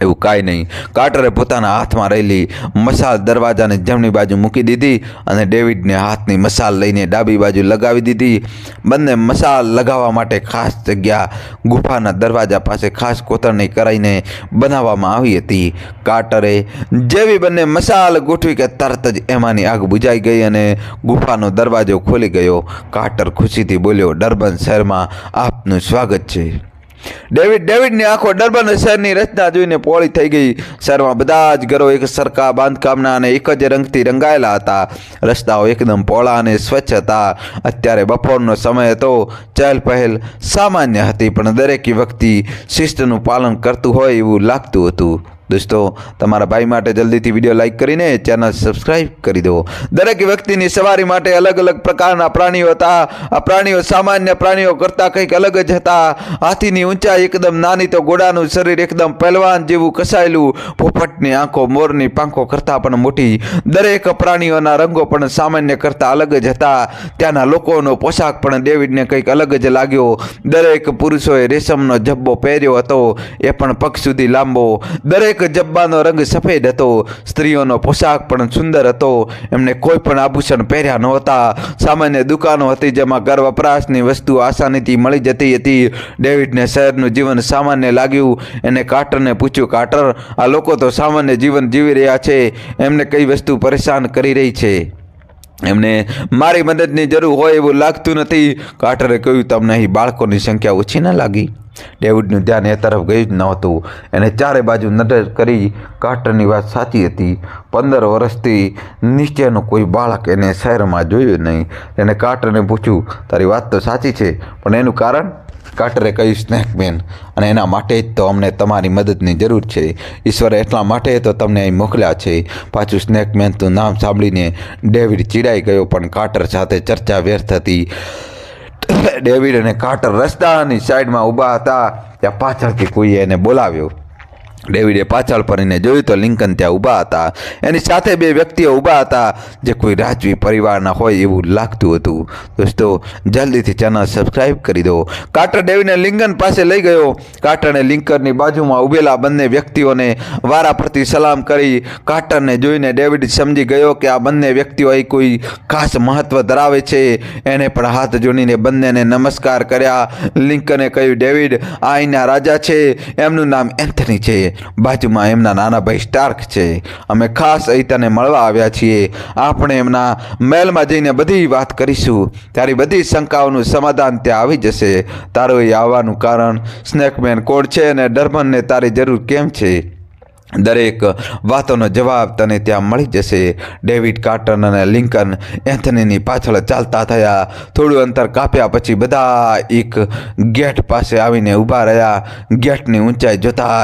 B: એવું કાંઈ નહીં. કાર્ટરે પોતાના હાથમાં રહેલી મશાલ દરવાજાની જમણી બાજુ મૂકી દીધી અને ડેવિડને હાથની મશાલ લઈને ડાબી બાજુ લગાવી દીધી. બંને મશાલ લગાવવા માટે ખાસ જગ્યા ગુફાના દરવાજા પાસે ખાસ કોતરણી કરાઈને બનાવવામાં આવી હતી. કાર્ટરે જેવી બંને મશાલ ગોઠવી કે તરત જ એમાંની આગ બુઝાઈ ગઈ અને ગુફાનો દરવાજો ખોલી ગયો. કાર્ટર ખુશીથી બોલ્યો, ડર્બન શહેરમાં આપનું સ્વાગત છે. ડેવિડની આંખો ડર્બન શહેરની રચના જોઈને પોળી થઈ ગઈ. શહેરમાં બધા જ ઘરો એક સરખા બાંધકામના અને એક જ રંગથી રંગાયેલા હતા. રસ્તાઓ એકદમ પહોળા અને સ્વચ્છ હતા. અત્યારે બપોરનો સમય હતો. ચહેલ પહેલ સામાન્ય હતી, પણ દરેક વ્યક્તિ શિસ્તનું પાલન કરતું હોય એવું લાગતું હતું. દોસ્તો, તમારા ભાઈ માટે જલ્દીથી વિડીયો લાઈક કરીને ચેનલ સબસ્ક્રાઈબ કરી દો. દરેક વ્યક્તિની સવારી માટે અલગ અલગ પ્રકારના પ્રાણીઓ હતા. આ પ્રાણીઓ સામાન્ય પ્રાણીઓ કરતાં કંઈક અલગ જ હતા. હાથીની ઊંચાઈ એકદમ નાની તો ઘોડાનું શરીર એકદમ પહેલવાન જેવું કસાયેલું. પોપટની આંખો મોરની પાંખો કરતાં પણ મોટી. દરેક પ્રાણીઓના રંગો પણ સામાન્ય કરતાં અલગ જ હતા. ત્યાંના લોકોનો પોશાક પણ ડેવિડને કંઈક અલગ જ લાગ્યો. દરેક પુરુષોએ રેશમનો જબ્બો પહેર્યો હતો, એ પણ પગ સુધી લાંબો. દરેક જબ્બાનો રંગ સફેદ હતો. સ્ત્રીઓનો પોશાક પણ સુંદર હતો. એમને કોઈ પણ આભૂષણ પહેર્યા નહોતા. સામાન્ય દુકાનો હતી જેમાં ઘર વપરાશની વસ્તુ આસાનીથી મળી જતી હતી. ડેવિડને શહેરનું જીવન સામાન્ય લાગ્યું. એને કાર્ટરને પૂછ્યું, કાર્ટર, આ લોકો તો સામાન્ય જીવન જીવી રહ્યા છે, એમને કઈ વસ્તુ પરેશાન કરી રહી છે? એમને મારી મદદની જરૂર હોય એવું લાગતું નથી. કાર્ટરે કહ્યું, તમને અહીં બાળકોની સંખ્યા ઓછી ન લાગી? ડેવિડનું ધ્યાન એ તરફ ગયું જ નહોતું. એને ચારે બાજુ નજર કરી. કાર્ટરની વાત સાચી હતી. 15 વર્ષથી નીચેનું કોઈ બાળક એને શહેરમાં જોયું નહીં. એને કાર્ટરને પૂછ્યું, તારી વાત તો સાચી છે, પણ એનું કારણ? કાર્ટરે કહ્યું, સ્નેકમેન, અને એના માટે જ તો અમને તમારી મદદની જરૂર છે. ઈશ્વરે એટલા માટે તો તમને અહીં મોકલ્યા છે. પાછું સ્નેકમેનનું નામ સાંભળીને ડેવિડ ચીડાઈ ગયો, પણ કાર્ટર સાથે ચર્ચા વ્યર્થ હતી. ડેવિડ અને કાર્ટર રસ્તાની સાઈડમાં ઊભા હતા. ત્યાં પાછળથી કોઈએ એને બોલાવ્યો. ડેવિડે પાછળ ફરીને જોયું તો લિંકન ત્યાં ઊભા હતા. એની સાથે 2 વ્યક્તિઓ ઊભા હતા જે કોઈ રાજવી પરિવારના હોય એવું લાગતું હતું. દોસ્તો, જલ્દીથી ચેનલ સબસ્ક્રાઈબ કરી દો. કાર્ટર ડેવિડને લિંકન પાસે લઈ ગયો. કાર્ટરને લિંકનની બાજુમાં ઊભેલા બંને વ્યક્તિઓને વારાફરતી સલામ કરી. કાર્ટરને જોઈને ડેવિડ સમજી ગયો કે આ બંને વ્યક્તિઓ અહીં કોઈ ખાસ મહત્વ ધરાવે છે. એને પણ હાથ જોડીને બંનેને નમસ્કાર કર્યા. લિંકને કહ્યું, ડેવિડ, આ અહીંના રાજા છે. એમનું નામ એન્થની છે. બાજુમાં એમના નાના ભાઈ સ્ટાર્ક છે. અમે ખાસ અહીં તને મળવા આવ્યા છીએ. આપણે એમના મહેલમાં જઈને બધી વાત કરીશું. તારી બધી શંકાઓનું સમાધાન ત્યાં આવી જશે. તારું અહીં આવવાનું કારણ સ્નેકમેન કોડ છે અને ડર્બનને તારી જરૂર કેમ છે? દરેક વાતોનો જવાબ તને ત્યાં મળી જશે. ડેવિડ, કાર્ટર અને લિંકન એન્થનીની પાછળ ચાલતા થયા. થોડું અંતર કાપ્યા પછી બધા એક ગેટ પાસે આવીને ઊભા રહ્યા. ગેટની ઊંચાઈ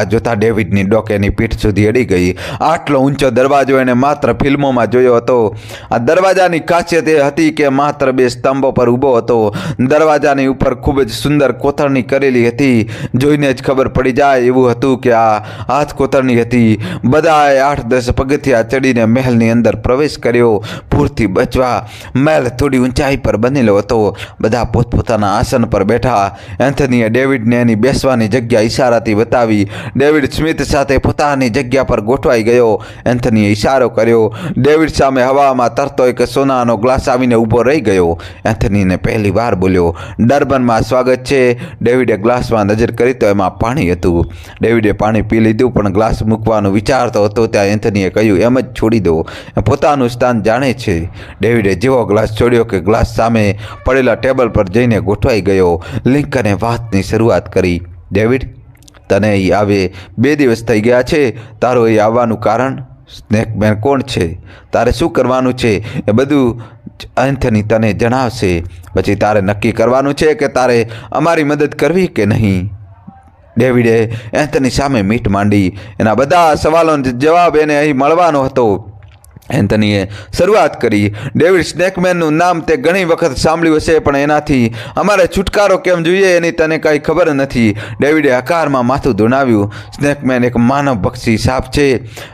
B: જોતા ડેવિડની ડોકેની પીઠ સુધી અડી ગઈ. આટલો ઊંચો દરવાજો એને માત્ર ફિલ્મોમાં જોયો હતો. આ દરવાજાની ખાસિયત એ હતી કે માત્ર 2 સ્તંભો પર ઊભો હતો. દરવાજાની ઉપર ખૂબ જ સુંદર કોતરણી કરેલી હતી. જોઈને જ ખબર પડી જાય એવું હતું કે આ હાથ કોતરણી હતી. બધાએ 8-10 પગથિયા ચડીને મહેલની અંદર પ્રવેશ કર્યો. પૂરથી બચવા મહેલ થોડી ઊંચાઈ પર બનેલો હતો. બધા પોતપોતાના આસન પર બેઠા. એન્થનીએ ડેવિડને એની બેસવાની જગ્યા ઈશારાથી બતાવી. ડેવિડ સ્મિથ સાથે પોતાની જગ્યા પર ગોઠવાઈ ગયો. એન્થનીએ ઈશારો કર્યો. ડેવિડ સામે હવામાં તરતો એક સોનાનો ગ્લાસ આવીને ઊભો રહી ગયો. એન્થનીને પહેલી વાર બોલ્યો, ડર્બનમાં સ્વાગત છે. ડેવિડે ગ્લાસમાં નજર કરી તો એમાં પાણી હતું. ડેવિડે પાણી પી લીધું, પણ ગ્લાસ મૂકવા મૂકવાનું વિચારતો હતો ત્યાં એન્થનીએ કહ્યું, એમ જ છોડી દો, પોતાનું સ્થાન જાણે છે. ડેવિડે જેવો ગ્લાસ છોડ્યો કે ગ્લાસ સામે પડેલા ટેબલ પર જઈને ગોઠવાઈ ગયો. લિંકને વાતની શરૂઆત કરી. ડેવિડ, તને અહીં આવે 2 દિવસ થઈ ગયા છે. તારું અહીં આવવાનું કારણ? સ્નેકમેન કોણ છે? તારે શું કરવાનું છે? એ બધું એન્થની તને જણાવશે. પછી તારે નક્કી કરવાનું છે કે તારે અમારી મદદ કરવી કે નહીં. ડેવિડે એન્થની સામે મીટ માંડી. એના બધા સવાલોનો જવાબ એને અહીં મળવાનો હતો. એન્થનીએ શરૂઆત કરી. ડેવિડ, સ્નેકમેનનું નામ તે ઘણી વખત સાંભળ્યું હશે, પણ એનાથી અમારે છુટકારો કેમ જોઈએ એની તને કાંઈ ખબર નથી. ડેવિડે હકારમાં માથું ધુણાવ્યું. સ્નેકમેન એક માનવ પક્ષી સાપ છે.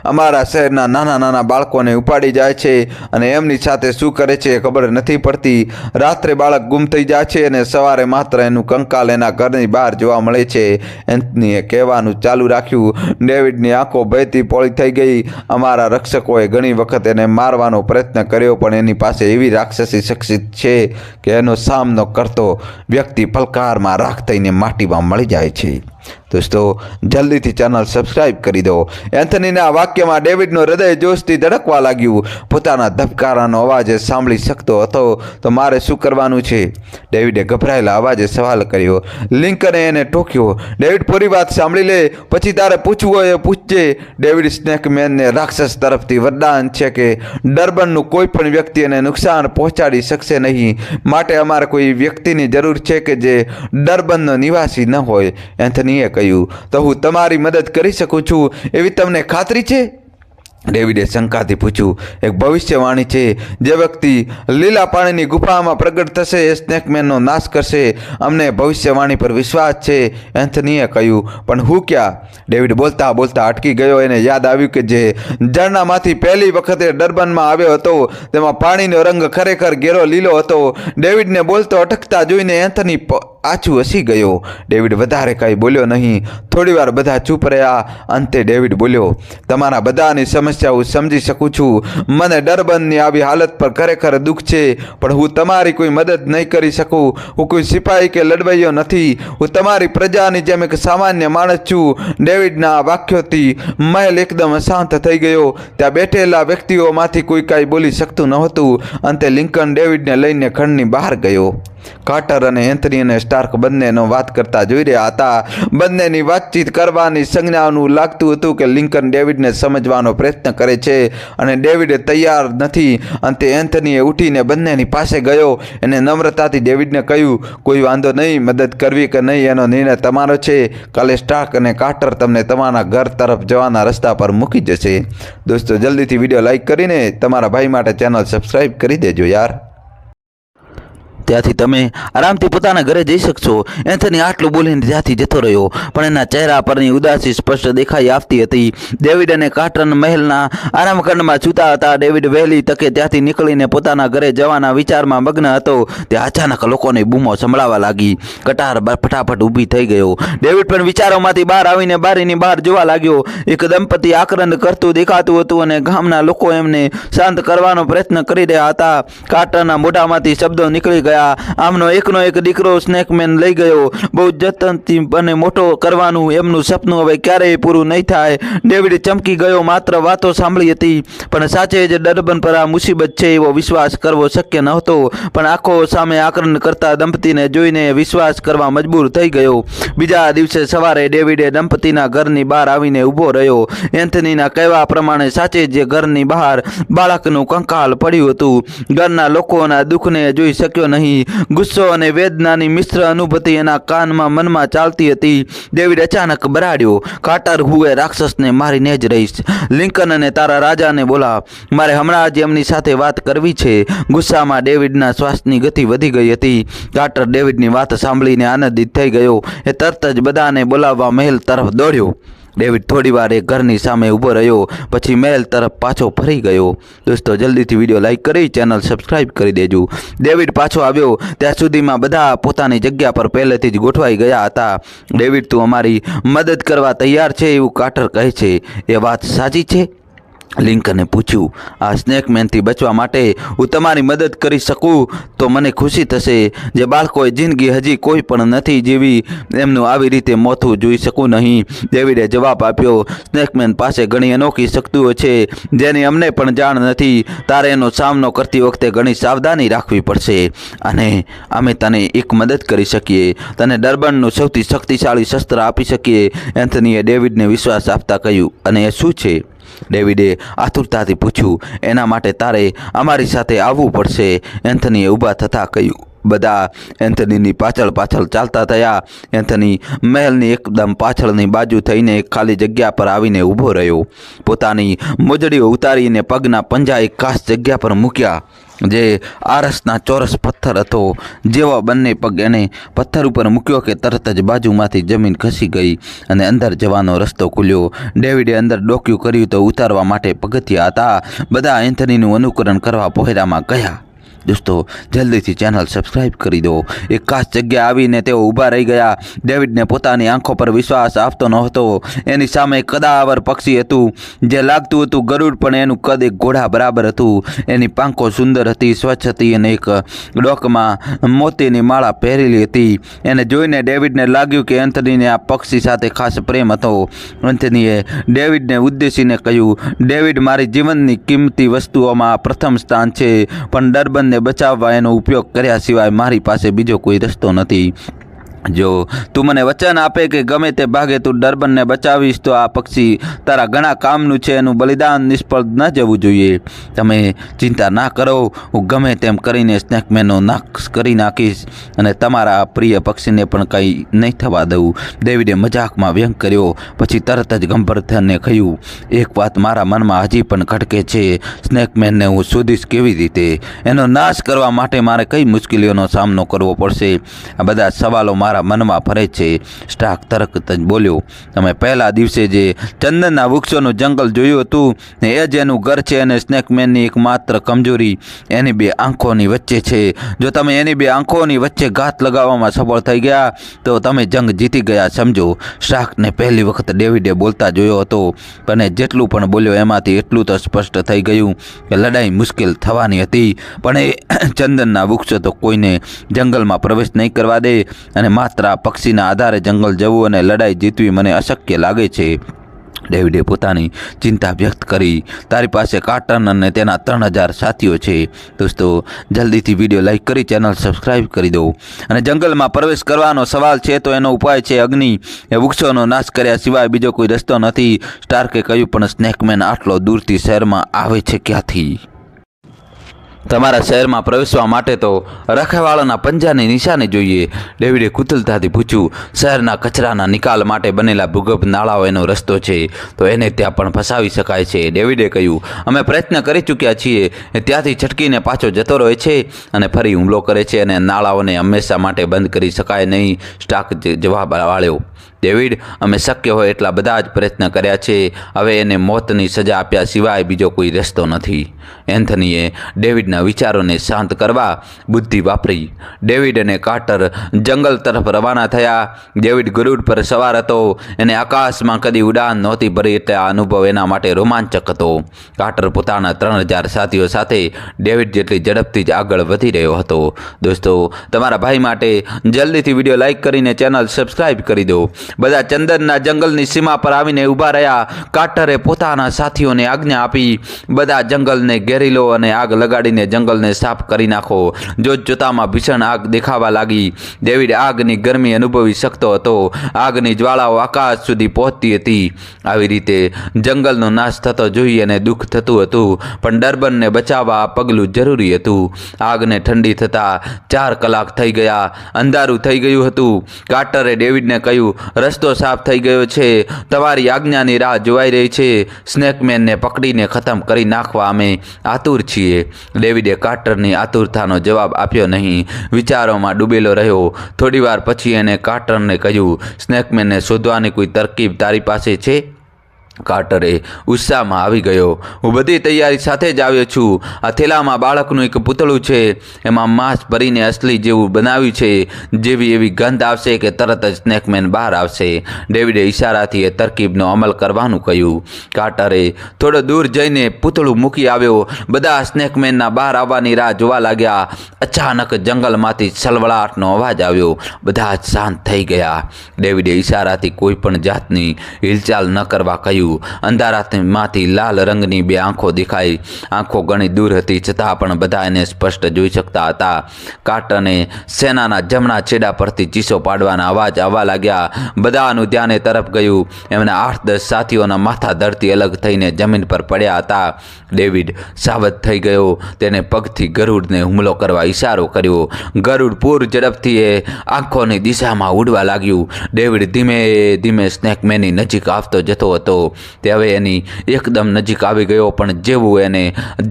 B: અમારા શહેરના નાના નાના બાળકોને ઉપાડી જાય છે અને એમની સાથે શું કરે છે એ ખબર નથી પડતી. રાત્રે બાળક ગુમ થઈ જાય છે અને સવારે માત્ર એનું કંકાલ એના ઘરની બહાર જોવા મળે છે. એન્થનીએ કહેવાનું ચાલુ રાખ્યું. ડેવિડની આંખો ભયથી પોળી થઈ ગઈ. અમારા રક્ષકોએ ઘણી વખત એને મારવાનો પ્રયત્ન કર્યો, પણ એની પાસે એવી રાક્ષસી શક્તિ છે કે એનો સામનો કરતો વ્યક્તિ પલકારમાં રાખ થઈને માટીમાં મળી જાય છે. દોસ્તો, જલ્દીથી ચેનલ સબસ્ક્રાઇબ કરી દો. એન્થનીના વાક્યમાં ડેવિડનું હૃદય જોશથી ધડકવા લાગ્યું. પોતાના ધબકારાનો અવાજ સાંભળી શકતો હતો તો મારે શું કરવાનું છે? ડેવિડે ગભરાયેલા અવાજે સવાલ કર્યો. લિંકને એને ટોક્યો. ડેવિડ, પૂરી વાત સાંભળી લે, પછી તારે પૂછવું હોય એ પૂછજે. ડેવિડ, સ્નેકમેનને રાક્ષસ તરફથી વરદાન છે કે ડર્બનનું કોઈ પણ વ્યક્તિ એને નુકસાન પહોંચાડી શકશે નહીં. માટે અમારે કોઈ વ્યક્તિની જરૂર છે કે જે ડર્બનનો નિવાસી ન હોય. એન્થનીએ કહ્યું, તો હું તમારી મદદ કરી શકું છું એવી તમને ખાતરી છે? ડેવિડે શંકાથી પૂછ્યું. એક ભવિષ્યવાણી છે. જે વ્યક્તિ લીલા પાણીની ગુફામાં પ્રગટ થશે એ સ્નેકમેનનો નાશ કરશે. અમને ભવિષ્યવાણી પર વિશ્વાસ છે. એન્થનીએ કહ્યું, પણ હું ક્યાં? ડેવિડ બોલતા બોલતા અટકી ગયો. એને યાદ આવ્યું કે જે ઝરણામાંથી પહેલી વખતે ડર્બનમાં આવ્યો હતો તેમાં પાણીનો રંગ ખરેખર ઘેરો લીલો હતો. ડેવિડને બોલતો અટકતા જોઈને એન્થની આછું હસી ગયો. ડેવિડ વધારે કાંઈ બોલ્યો નહીં. થોડીવાર બધા ચૂપ રહ્યા. અંતે ડેવિડ બોલ્યો, તમારા બધાની સમસ્યા હું સમજી શકું છું. મને ડર્બનની આવી હાલત પર ખરેખર દુઃખ છે, પણ હું તમારી કોઈ મદદ નહીં કરી શકું. હું કોઈ સિપાહી કે લડવૈયો નથી. હું તમારી પ્રજાની જેમ એક સામાન્ય માણસ છું. ડેવિડના વાક્યોથી મહેલ એકદમ શાંત થઈ ગયો. ત્યાં બેઠેલા વ્યક્તિઓમાંથી કોઈ કાંઈ બોલી શકતું નહોતું. અંતે લિંકન ડેવિડને લઈને ખંડની બહાર ગયો. કાર્ટર અને એન્થની અને સ્ટાર્ક બંનેનો વાત કરતા જોઈ રહ્યા હતા. બંનેની વાતચીત કરવાની સંજ્ઞાનું લાગતું હતું કે લિંકન ડેવિડને સમજવાનો પ્રયત્ન કરે છે અને ડેવિડ તૈયાર નથી. અંતે એન્થનીએ ઉઠીને બંનેની પાસે ગયો. એને નમ્રતાથી ડેવિડને કહ્યું, કોઈ વાંધો નહીં, મદદ કરવી કે નહીં એનો નિર્ણય તમારો છે. કાલે સ્ટાર્ક અને કાર્ટર તમને તમારા ઘર તરફ જવાના રસ્તા પર મૂકી જશે. દોસ્તો, જલ્દીથી વિડીયો લાઈક કરીને તમારા ભાઈ માટે ચેનલ સબસ્ક્રાઈબ કરી દેજો યાર.
A: ત્યાંથી તમે આરામથી પોતાના ઘરે જઈ શકશો. એન્થની આટલું બોલીને ત્યાંથી જતો રહ્યો, પણ એના ચહેરા પરની ઉદાસી સ્પષ્ટ દેખાઈ આવતી હતી. ડેવિડ અને કાર્ટર મહેલના આરામખંડમાં સૂતા હતા. ડેવિડ વહેલી તકે ત્યાંથી નીકળીને પોતાના ઘરે જવાના વિચારમાં મગ્ન હતો. ત્યાં અચાનક લોકોની બૂમો સંભળાવા લાગી. કટાર ફટાફટ ઊભી થઈ ગયો. ડેવિડ પણ વિચારોમાંથી બહાર આવીને બારીની બહાર જોવા લાગ્યો. એક દંપતી આક્રંદ કરતું દેખાતું હતું અને ગામના લોકો એમને શાંત કરવાનો પ્રયત્ન કરી રહ્યા હતા. કાર્ટરના મોઢામાંથી શબ્દો નીકળી ગયા. આમનો એકનો એક દીકરો સ્નેકમેન લઈ ગયો. બહુ જતનથી અને મોટો કરવાનું એમનું સપનું હવે ક્યારેય પૂરું નહીં થાય. ડેવિડ ચમકી ગયો. માત્ર વાતો સાંભળી હતી, પણ સાચે જ ડર્બન પર આ મુસીબત છે એવો વિશ્વાસ કરવો શક્ય નહોતો. પણ આંખો સામે આક્રંદ કરતા દંપતીને જોઈને વિશ્વાસ કરવા મજબૂર થઈ ગયો. બીજા દિવસે સવારે ડેવિડે દંપતીના ઘરની બહાર આવીને ઊભો રહ્યો. એન્થનીના કહેવા પ્રમાણે સાચે જ ઘરની બહાર બાળકનું કંકાલ પડ્યું હતું. ઘરના લોકોના દુઃખને જોઈ શક્યો નહીં. ગુસ્સો અને વેદનાની મિશ્ર અનુભૂતિ એના કાનમાં મનમાં ચાલતી હતી. ડેવિડ અચાનક બરાડ્યો, કાર્ટર, હું એ રાક્ષસને મારીને જ રહીશ. લિંકન અને તારા રાજાને બોલાવ. મારે હમણાં જ એમની સાથે વાત કરવી છે. ગુસ્સામાં ડેવિડના શ્વાસની ગતિ વધી ગઈ હતી. કાર્ટર ડેવિડની વાત સાંભળીને આનંદિત થઈ ગયો. એ તરત જ બધાને બોલાવવા મહેલ તરફ દોડ્યો. ડેવિડ થોડીવાર એ ઘરની સામે ઊભો રહ્યો, પછી મહેલ તરફ પાછો ફરી ગયો. દોસ્તો, જલ્દીથી વિડીયો લાઈક કરી ચેનલ સબસ્ક્રાઈબ કરી દેજો. ડેવિડ પાછો આવ્યો ત્યાં સુધીમાં બધા પોતાની જગ્યા પર પહેલેથી જ ગોઠવાઈ ગયા હતા. ડેવિડ, તું અમારી મદદ કરવા તૈયાર છે એવું કાર્ટર કહે છે. એ વાત સાચી છે? લિંકને પૂછ્યું, આ સ્નેકમેનથી બચવા માટે હું તમારી મદદ કરી શકું તો મને ખુશી થશે. જે બાળકોએ જિંદગી હજી કોઈ પણ નથી જીવી એમનું આવી રીતે મોથું જોઈ શકું નહીં. ડેવિડે જવાબ આપ્યો, સ્નેકમેન પાસે ઘણી અનોખી શક્તિઓ છે જેની અમને પણ જાણ નથી. તારે એનો સામનો કરતી વખતે ઘણી સાવધાની રાખવી પડશે અને અમે તને એક મદદ કરી શકીએ. તને ડર્બનનું સૌથી શક્તિશાળી શસ્ત્ર આપી શકીએ. એન્થનીએ ડેવિડને વિશ્વાસ આપતા કહ્યું, અને એ શું છે? ડેવિડે આતુરતાથી પૂછ્યું. એના માટે તારે અમારી સાથે આવવું પડશે. એન્થનીએ ઊભા થતાં કહ્યું. બધા એન્થનીની પાછળ ચાલતા થયા. એન્થની મહેલની એકદમ પાછળની બાજુ થઈને એક ખાલી જગ્યા પર આવીને ઊભો રહ્યો. પોતાની મોજડીઓ ઉતારીને પગના પંજા એક ખાસ જગ્યા પર મૂક્યા જે આરસના ચોરસ પથ્થર હતો. જેવો બંને પગ એને પથ્થર ઉપર મૂક્યો કે તરત જ બાજુમાંથી જમીન ખસી ગઈ અને અંદર જવાનો રસ્તો ખુલ્યો. ડેવિડે અંદર ડોક્યું કર્યું તો ઉતારવા માટે પગથિયા હતા. બધા એન્થનીનું અનુકરણ કરવા પહોળામાં ગયા. દોસ્તો, જલ્દીથી ચેનલ સબસ્ક્રાઈબ કરી દો. એક ખાસ જગ્યા આવીને તેઓ ઊભા રહી ગયા. ડેવિડને પોતાની આંખો પર વિશ્વાસ આવતો નહોતો. એની સામે કદાવર પક્ષી હતું જે લાગતું હતું ગરુડ, પણ એનું કદ એક ઘોડા બરાબર હતું. એની પાંખો સુંદર હતી, સ્વચ્છ હતી અને એક ડોકમાં મોતીની માળા પહેરેલી હતી. એને જોઈને ડેવિડને લાગ્યું કે એન્થનીને આ પક્ષી સાથે ખાસ પ્રેમ હતો. એન્થનીએ ડેવિડને ઉદ્દેશીને કહ્યું, ડેવિડ, મારી જીવનની કિંમતી વસ્તુઓમાં પ્રથમ સ્થાન છે, પણ ડર્બન બચાવવા એનો ઉપયોગ કર્યા સિવાય મારી પાસે બીજો કોઈ રસ્તો નથી. જો તું મને વચન આપે કે ગમે તે ભાગે તું ડર્બનને બચાવીશ તો આ પક્ષી તારા ઘણા કામનું છે. એનું બલિદાન નિષ્ફળ ન જવું જોઈએ. તમે ચિંતા ના કરો, હું ગમે તેમ કરીને સ્નેકમેનનો નાશ કરી નાખીશ અને તમારા પ્રિય પક્ષીને પણ કંઈ નહીં થવા દઉં. ડેવિડે મજાકમાં વ્યંગ કર્યો. પછી તરત જ ગંભીરતાને કહ્યું, એક વાત મારા મનમાં હજી પણ ખટકે છે. સ્નેકમેનને હું શોધીશ કેવી રીતે? એનો નાશ કરવા માટે મારે કઈ મુશ્કેલીઓનો સામનો કરવો પડશે? આ બધા સવાલો મારા મનમાં ફરે છે. સ્ટાર્ક તરત જ બોલ્યો, તમે પહેલા દિવસે જે ચંદનના વૃક્ષોનું જંગલ જોયું હતું એ જ એનું ઘર છે અને સ્નેકમેનની એકમાત્ર કમજોરી એની બે આંખોની વચ્ચે છે. જો તમે એની બે આંખોની વચ્ચે ઘાત લગાવવામાં સફળ થઈ ગયા તો તમે જંગ જીતી ગયા સમજો. સ્ટાર્કને પહેલી વખત ડેવિડે બોલતા જોયો હતો, પણ એ જેટલું પણ બોલ્યો એમાંથી એટલું તો સ્પષ્ટ થઈ ગયું કે લડાઈ મુશ્કેલ થવાની હતી. પણ એ ચંદનના વૃક્ષો તો કોઈને જંગલમાં પ્રવેશ નહીં કરવા દે અને માત્ર આ પક્ષીના આધારે જંગલ જવું અને લડાઈ જીતવી મને અશક્ય લાગે છે. ડેવિડે પોતાની ચિંતા વ્યક્ત કરી. તારી પાસે કાર્ટન અને તેના 3000 સાથીઓ છે. દોસ્તો, જલ્દીથી વિડીયો લાઈક કરી ચેનલ સબસ્ક્રાઈબ કરી દો. અને જંગલમાં પ્રવેશ કરવાનો સવાલ છે તો એનો ઉપાય છે અગ્નિ. એ વૃક્ષોનો નાશ કર્યા સિવાય બીજો કોઈ રસ્તો નથી. સ્ટાર્કે કહ્યું, પણ સ્નેકમેન આટલો દૂરથી શહેરમાં આવે છે ક્યાંથી? તમારા શહેરમાં પ્રવેશવા માટે તો રખેવાળાના પંજાની નિશાની જોઈએ. ડેવિડે કુતૂહલતાથી પૂછ્યું. શહેરના કચરાના નિકાલ માટે બનેલા ભૂગર્ભ નાળાઓ એનો રસ્તો છે તો એને ત્યાં પણ ફસાવી શકાય છે. ડેવિડે કહ્યું, અમે પ્રયત્ન કરી ચૂક્યા છીએ. ત્યાંથી છટકીને પાછો જતો રહે છે અને ફરી હુમલો કરે છે અને નાળાઓને હંમેશા માટે બંધ કરી શકાય નહીં. સ્ટાર્ક જવાબ વાળ્યો, ડેવિડ, અમે શક્ય હોય એટલા બધા જ પ્રયત્ન કર્યા છે. હવે એને મોતની સજા આપ્યા સિવાય બીજો કોઈ રસ્તો નથી. એન્થનીએ ડેવિડના વિચારોને શાંત કરવા બુદ્ધિ વાપરી. ડેવિડ અને કાર્ટર જંગલ તરફ રવાના થયા. ડેવિડ ગરુડ પર સવાર હતો. એને આકાશમાં કદી ઉડાન નહોતી ભરી એટલે આ અનુભવ એના માટે રોમાંચક હતો. કાર્ટર પોતાના 3000 સાથીઓ સાથે ડેવિડ જેટલી ઝડપથી જ આગળ વધી રહ્યો હતો. દોસ્તો, તમારા ભાઈ માટે જલ્દીથી વિડીયો લાઈક કરીને ચેનલ સબસ્ક્રાઈબ કરી દો. બધા ચંદનના જંગલની સીમા પર આવીને ઊભા રહ્યા. કાર્ટરે પોતાના સાથીઓને આજ્ઞા આપી, બધા જંગલને ઘેરી લો અને આગ લગાડીને જંગલને સાફ કરી નાખો. જોતજોતામાં ભીષણ આગ દેખાવા લાગી. ડેવિડ આગની ગરમી અનુભવી શકતો હતો. આગની જ્વાળાઓ આકાશ સુધી પહોંચતી હતી. આવી રીતે જંગલનો નાશ થતો જોઈ અને દુઃખ થતું હતું, પણ ડર્બનને બચાવવા આ પગલું જરૂરી હતું. આગને ઠંડી થતાં 4 કલાક થઈ ગયા. અંધારું થઈ ગયું હતું. કાર્ટરે ડેવિડને કહ્યું, રસ્તો સાફ થઈ ગયો છે. તમારી આજ્ઞાની રાહ જોવાઈ રહી છે. સ્નેકમેનને પકડીને ખતમ કરી નાખવા અમે આતુર છીએ. ડેવિડે કાર્ટરની આતુરતાનો જવાબ આપ્યો નહીં. વિચારોમાં ડૂબેલો રહ્યો. થોડીવાર પછી એને કાર્ટરને કહ્યું, સ્નેકમેનને શોધવાની કોઈ તરકીબ તારી પાસે છે? કાર્ટરે ઉત્સાહમાં આવી ગયો. હું બધી તૈયારી સાથે જ આવ્યો છું. આ થેલામાં બાળકનું એક પૂતળું છે. એમાં માંસ ભરીને અસલી જેવું બનાવ્યું છે. જેવી એવી ગંધ આવશે કે તરત જ સ્નેકમેન બહાર આવશે. ડેવિડે ઇશારાથી એ તરકીબનો અમલ કરવાનું કહ્યું. કાર્ટરે થોડો દૂર જઈને પૂતળું મૂકી આવ્યો. બધા સ્નેકમેનના બહાર આવવાની રાહ જોવા લાગ્યા. અચાનક જંગલમાંથી સલવળાટનો અવાજ આવ્યો. બધા જ શાંત થઈ ગયા. ડેવિડે ઇશારાથી કોઈ પણ જાતની હિલચાલ ન કરવા કહ્યું. અંધારામાંથી લાલ રંગની બે આંખો દેખાઈ. આંખો ઘણી દૂર હતી છતાં પણ બધા એને સ્પષ્ટ જોઈ શકતા હતા. કાર્ટરને સેનાના જમણા છેડા પરથી ચીસો પાડવાના અવાજ આવવા લાગ્યા. બધાનું ધ્યાન એ તરફ ગયું. એમના 8-10 સાથીઓના માથા ધરતી અલગ થઈને જમીન પર પડ્યા હતા. ડેવિડ સાવધ થઈ ગયો. તેને પગથી ગરુડને હુમલો કરવા ઈશારો કર્યો. ગરુડ પૂર ઝડપથી એ આંખોની દિશામાં ઉડવા લાગ્યું. ડેવિડ ધીમે ધીમે સ્નેકમેનની નજીક આવતો જતો હતો. તે હવે એની એકદમ નજીક આવી ગયો, પણ જેવું એને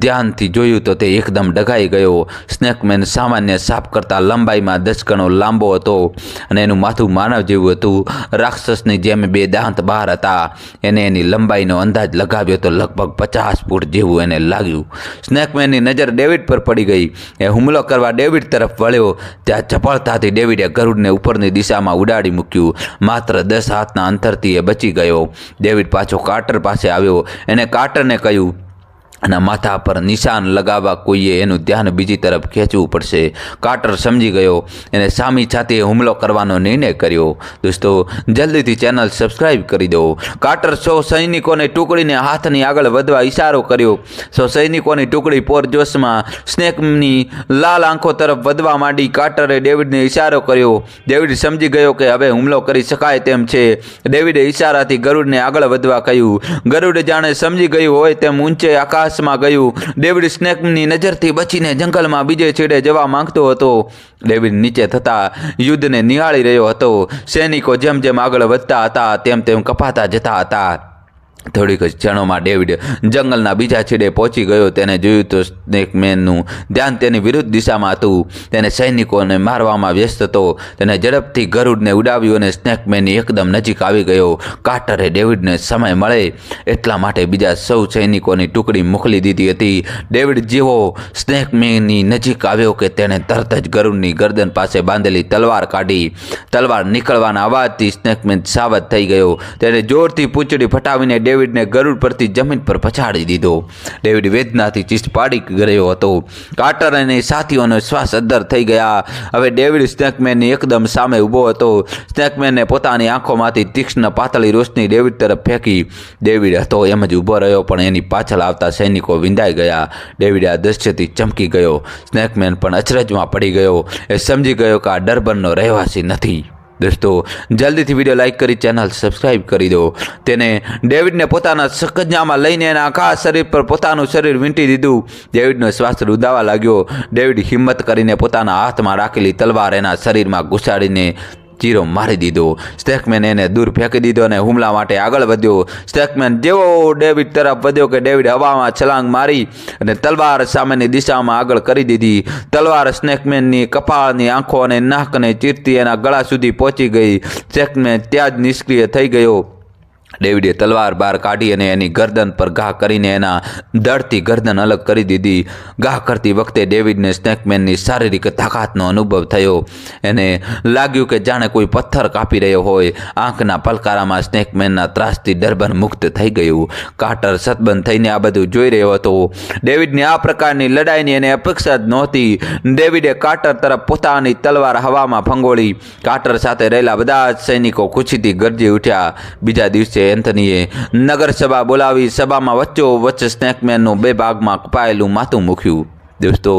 A: ધ્યાનથી જોયું તો તે એકદમ ડઘાઈ ગયો. સ્નેકમેન સામાન્ય સાપ કરતાં લંબાઈમાં 10 ગણો લાંબો હતો અને એનું માથું માનવ જેવું હતું. રાક્ષસની જેમ 2 દાંત બહાર હતા. એને એની લંબાઈનો અંદાજ લગાવ્યો તો લગભગ 50 ફૂટ જેવું એને લાગ્યું. સ્નેકમેનની નજર ડેવિડ પર પડી ગઈ. એ હુમલો કરવા ડેવિડ તરફ વળ્યો. ત્યાં ચપળતાથી ડેવિડે ગરુડને ઉપરની દિશામાં ઉડાડી મૂક્યું. માત્ર 10 હાથના અંતરથી એ બચી ગયો. ડેવિડ પાછો કાર્ટર પાસે આવ્યો. એને કાર્ટરને કહ્યું, અને માથા પર નિશાન લગાવવા કોઈએ એનું ધ્યાન બીજી તરફ ખેંચવું પડશે. કાર્ટર સમજી ગયો. એને સામી છાતીએ હુમલો કરવાનો નિર્ણય કર્યો. દોસ્તો, જલ્દીથી ચેનલ સબસ્ક્રાઈબ કરી દો. કાર્ટર 100 સૈનિકોની ટુકડીને હાથની આગળ વધવા ઈશારો કર્યો. 100 સૈનિકોની ટુકડી પોરજોશમાં સ્નેકની લાલ આંખો તરફ વધવા માંડી. કાર્ટરે ડેવિડને ઈશારો કર્યો. ડેવિડ સમજી ગયો કે હવે હુમલો કરી શકાય તેમ છે. ડેવિડે ઈશારાથી ગરુડને આગળ વધવા કહ્યું. ગરુડ જાણે સમજી ગયું હોય તેમ ઊંચે આકાશ માં ગયું. ડેવિડ સ્નેકની નજરથી બચીને જંગલમાં બીજે છેડે જવા માંગતો હતો. ડેવિડ નીચે થતા યુદ્ધને નિહાળી રહ્યો હતો. સૈનિકો જેમ જેમ આગળ વધતા હતા તેમ તેમ કપાતા જતા હતા. થોડીક જ ક્ષણોમાં ડેવિડ જંગલના બીજા છેડે પહોંચી ગયો. તેને જોયું તો સ્નેકમેનનું ધ્યાન તેની વિરુદ્ધ દિશામાં હતું. તેને સૈનિકોને મારવામાં વ્યસ્ત હતો. તેને ઝડપથી ગરુડને ઉડાવ્યું અને સ્નેકમેનની એકદમ નજીક આવી ગયો. કાર્ટરે ડેવિડને સમય મળે એટલા માટે બીજા 100 સૈનિકોની ટુકડી મોકલી દીધી હતી. ડેવિડ જેવો સ્નેકમેનની નજીક આવ્યો કે તેણે તરત જ ગરુડની ગરદન પાસે બાંધેલી તલવાર કાઢી. તલવાર નીકળવાના અવાજથી સ્નેકમેન સાવધ થઈ ગયો. તેને જોરથી પૂંછડી ફટાવીને ડેવિડને ગરુડ પરથી જમીન પર પછાડી દીધો. ડેવિડ વેદનાથી ચીસ પાડી ગયો હતો. કાર્ટર અને સાથીઓનો શ્વાસ અદ્ધર થઈ ગયા. હવે ડેવિડ સ્નેકમેનની એકદમ સામે ઊભો હતો. સ્નેકમેનને પોતાની આંખોમાંથી તીક્ષ્ણ પાતળી રોશની ડેવિડ તરફ ફેંકી. ડેવિડ હતો એમ જ ઊભો રહ્યો, પણ એની પાછળ આવતા સૈનિકો વિંધાઈ ગયા. ડેવિડ આ દ્રશ્યથી ચમકી ગયો. સ્નેકમેન પણ અચરજમાં પડી ગયો. એ સમજી ગયો કે આ ડરબનનો રહેવાસી નથી. દોસ્તો, જલ્દીથી વિડીયો લાઇક કરી ચેનલ સબસ્ક્રાઈબ કરી દો. તેને ડેવિડને પોતાના સકંજામાં લઈને એના આખા શરીર પર પોતાનું શરીર વીંટી દીધું. ડેવિડનો શ્વાસ રૂંધાવા લાગ્યો. ડેવિડ હિંમત કરીને પોતાના હાથમાં રાખેલી તલવાર એના શરીરમાં ઘુસાડીને ચીરો મારી દીધો. સ્નેકમેન એને દૂર ફેંકી દીધો અને હુમલા માટે આગળ વધ્યો. સ્નેકમેન જેવો ડેવિડ તરફ વધ્યો કે ડેવિડ હવામાં છલાંગ મારી અને તલવાર સામેની દિશામાં આગળ કરી દીધી. તલવાર સ્નેકમેનની કપાળની આંખો અને નાકને ચીરતી એના ગળા સુધી પહોંચી ગઈ. સ્નેકમેન ત્યાં જ નિષ્ક્રિય થઈ ગયો. ડેવિડે તલવાર બહાર કાઢી અને એની ગરદન પર ઘા કરીને એના દળથી ગરદન અલગ કરી દીધી. ઘા કરતી વખતે ડેવિડને સ્નેકમેનની શારીરિક તાકાતનો અનુભવ થયો. એને લાગ્યું કે જાણે કોઈ પથ્થર કાપી રહ્યો હોય. આંખના પલકારામાં સ્નેકમેનના ત્રાસથી ડરબન મુક્ત થઈ ગયું. કાર્ટર સતબંધ થઈને આ બધું જોઈ રહ્યો હતો. ડેવિડની આ પ્રકારની લડાઈની એને અપેક્ષા જ નહોતી. ડેવિડે કાર્ટર તરફ પોતાની તલવાર હવામાં ફંગોળી. કાર્ટર સાથે રહેલા બધા જ સૈનિકો ખુશીથી ગરજી ઉઠ્યા. બીજા દિવસે એન્થનીએ નગરસભા બોલાવી. સભામાં વચ્ચોવચ્ચ સ્નેકમેનનું 2 ભાગમાં કપાયેલું માથું મૂક્યું. દોસ્તો,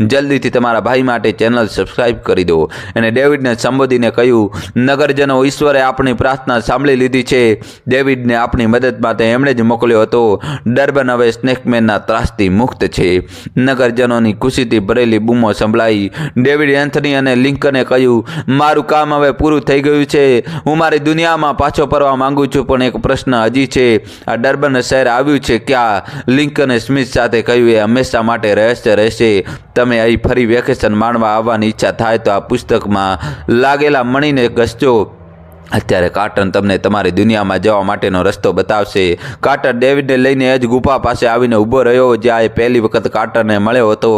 A: જલ્દીથી તમારા ભાઈ માટે ચેનલ સબસ્ક્રાઈબ કરી દો. અને ડેવિડને સંબોધીને કહ્યું, નગરજનો, ઈશ્વરે આપણી પ્રાર્થના સાંભળી લીધી છે. ડેવિડને આપણી મદદ માટે એમણે જ મોકલ્યો હતો. ડરબન હવે સ્નેકમેનના ત્રાસથી મુક્ત છે. નગરજનોની ખુશીથી ભરેલી બૂમો સંભળાઈ. ડેવિડ, એન્થની અને લિંકને કહ્યું, મારું કામ હવે પૂરું થઈ ગયું છે. હું મારી દુનિયામાં પાછો ફરવા માંગુ છું, પણ એક પ્રશ્ન હજી છે. આ ડરબન શહેર આવ્યું છે ક્યાં? લિંકને સ્મિથ સાથે કહ્યું, એ હંમેશા માટે રહસ્ય રહેશે. તમે અહીં ફરી વેકેશન માણવા આવવાની ઈચ્છા થાય તો આ પુસ્તકમાં લાગેલા મણીને ઘસજો. અત્યારે કાર્ટર તમને તમારી દુનિયામાં જવા માટેનો રસ્તો બતાવશે. કાર્ટર ડેવિડને લઈને એ જ ગુફા પાસે આવીને ઊભો રહ્યો જ્યાં એ પહેલી વખત કાર્ટરને મળ્યો હતો.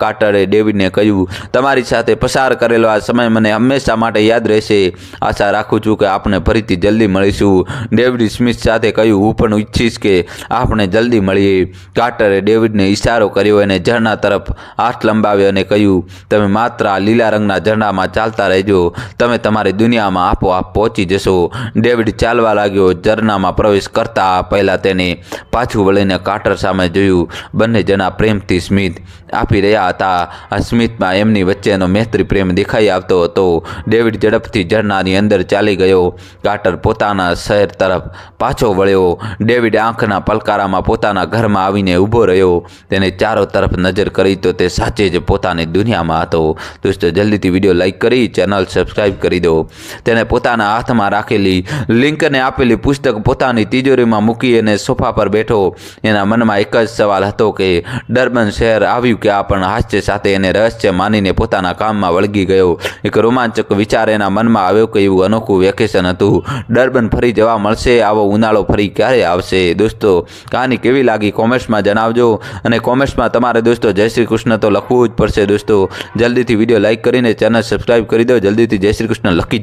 A: કાર્ટરે ડેવિડને કહ્યું, તમારી સાથે પસાર કરેલો આ સમય મને હંમેશા માટે યાદ રહેશે. આશા રાખું છું કે આપણે ફરીથી જલ્દી મળીશું. ડેવિડ સ્મિથ સાથે કહ્યું, હું પણ ઈચ્છીશ કે આપણે જલ્દી મળીએ. કાર્ટરે ડેવિડને ઇશારો કર્યો અને ઝરણા તરફ હાથ લંબાવ્યો અને કહ્યું, તમે માત્ર આ લીલા રંગના ઝરણામાં ચાલતા રહેજો. તમે તમારી દુનિયામાં આપોઆપ પહોંચી જશો. ડેવિડ ચાલવા લાગ્યો. ઝરણામાં પ્રવેશ કરતા પહેલા તેને પાછું વળીને કાર્ટર સામે જોયું. બંને જણા પ્રેમથી સ્મિત આપી રહ્યા હતા. આ સ્મિતમાં એમની વચ્ચેનો મૈત્રી પ્રેમ દેખાઈ આવતો હતો. ડેવિડ ઝડપથી ઝરણાની અંદર ચાલી ગયો. કાર્ટર પોતાના શહેર તરફ પાછો વળ્યો. ડેવિડ આંખના પલકારામાં પોતાના ઘરમાં આવીને ઊભો રહ્યો. તેને ચારો તરફ નજર કરી તો તે સાચે જ પોતાની દુનિયામાં હતો. દોસ્તો, જલ્દીથી વિડીયો લાઈક કરી ચેનલ સબસ્ક્રાઈબ કરી દો. તેને પોતાના હાથમાં રાખેલી લિંકને આપેલી પુસ્તક પોતાની તિજોરીમાં મૂકી અને સોફા પર બેઠો. એના મનમાં એક જ સવાલ હતો કે ડર્બન શહેર આવ્યું કે આ પણ હાસ્ય સાથે એને રહસ્ય માનીને પોતાના કામમાં વળગી ગયો. એક રોમાંચક વિચાર એના મનમાં આવ્યો કે એવું અનોખું વેકેશન હતું. ડર્બન ફરી જવા મળશે. આવો ઉનાળો ફરી ક્યારે આવશે? દોસ્તો, કહાની કેવી લાગી કોમેન્ટ્સમાં જણાવજો. અને કોમેન્ટ્સમાં તમારે દોસ્તો જય શ્રી કૃષ્ણ તો લખવું જ પડશે. દોસ્તો, જલ્દીથી વિડીયો લાઈક કરીને ચેનલ સબસ્ક્રાઈબ કરી દો. જલ્દીથી જય શ્રી કૃષ્ણ લખી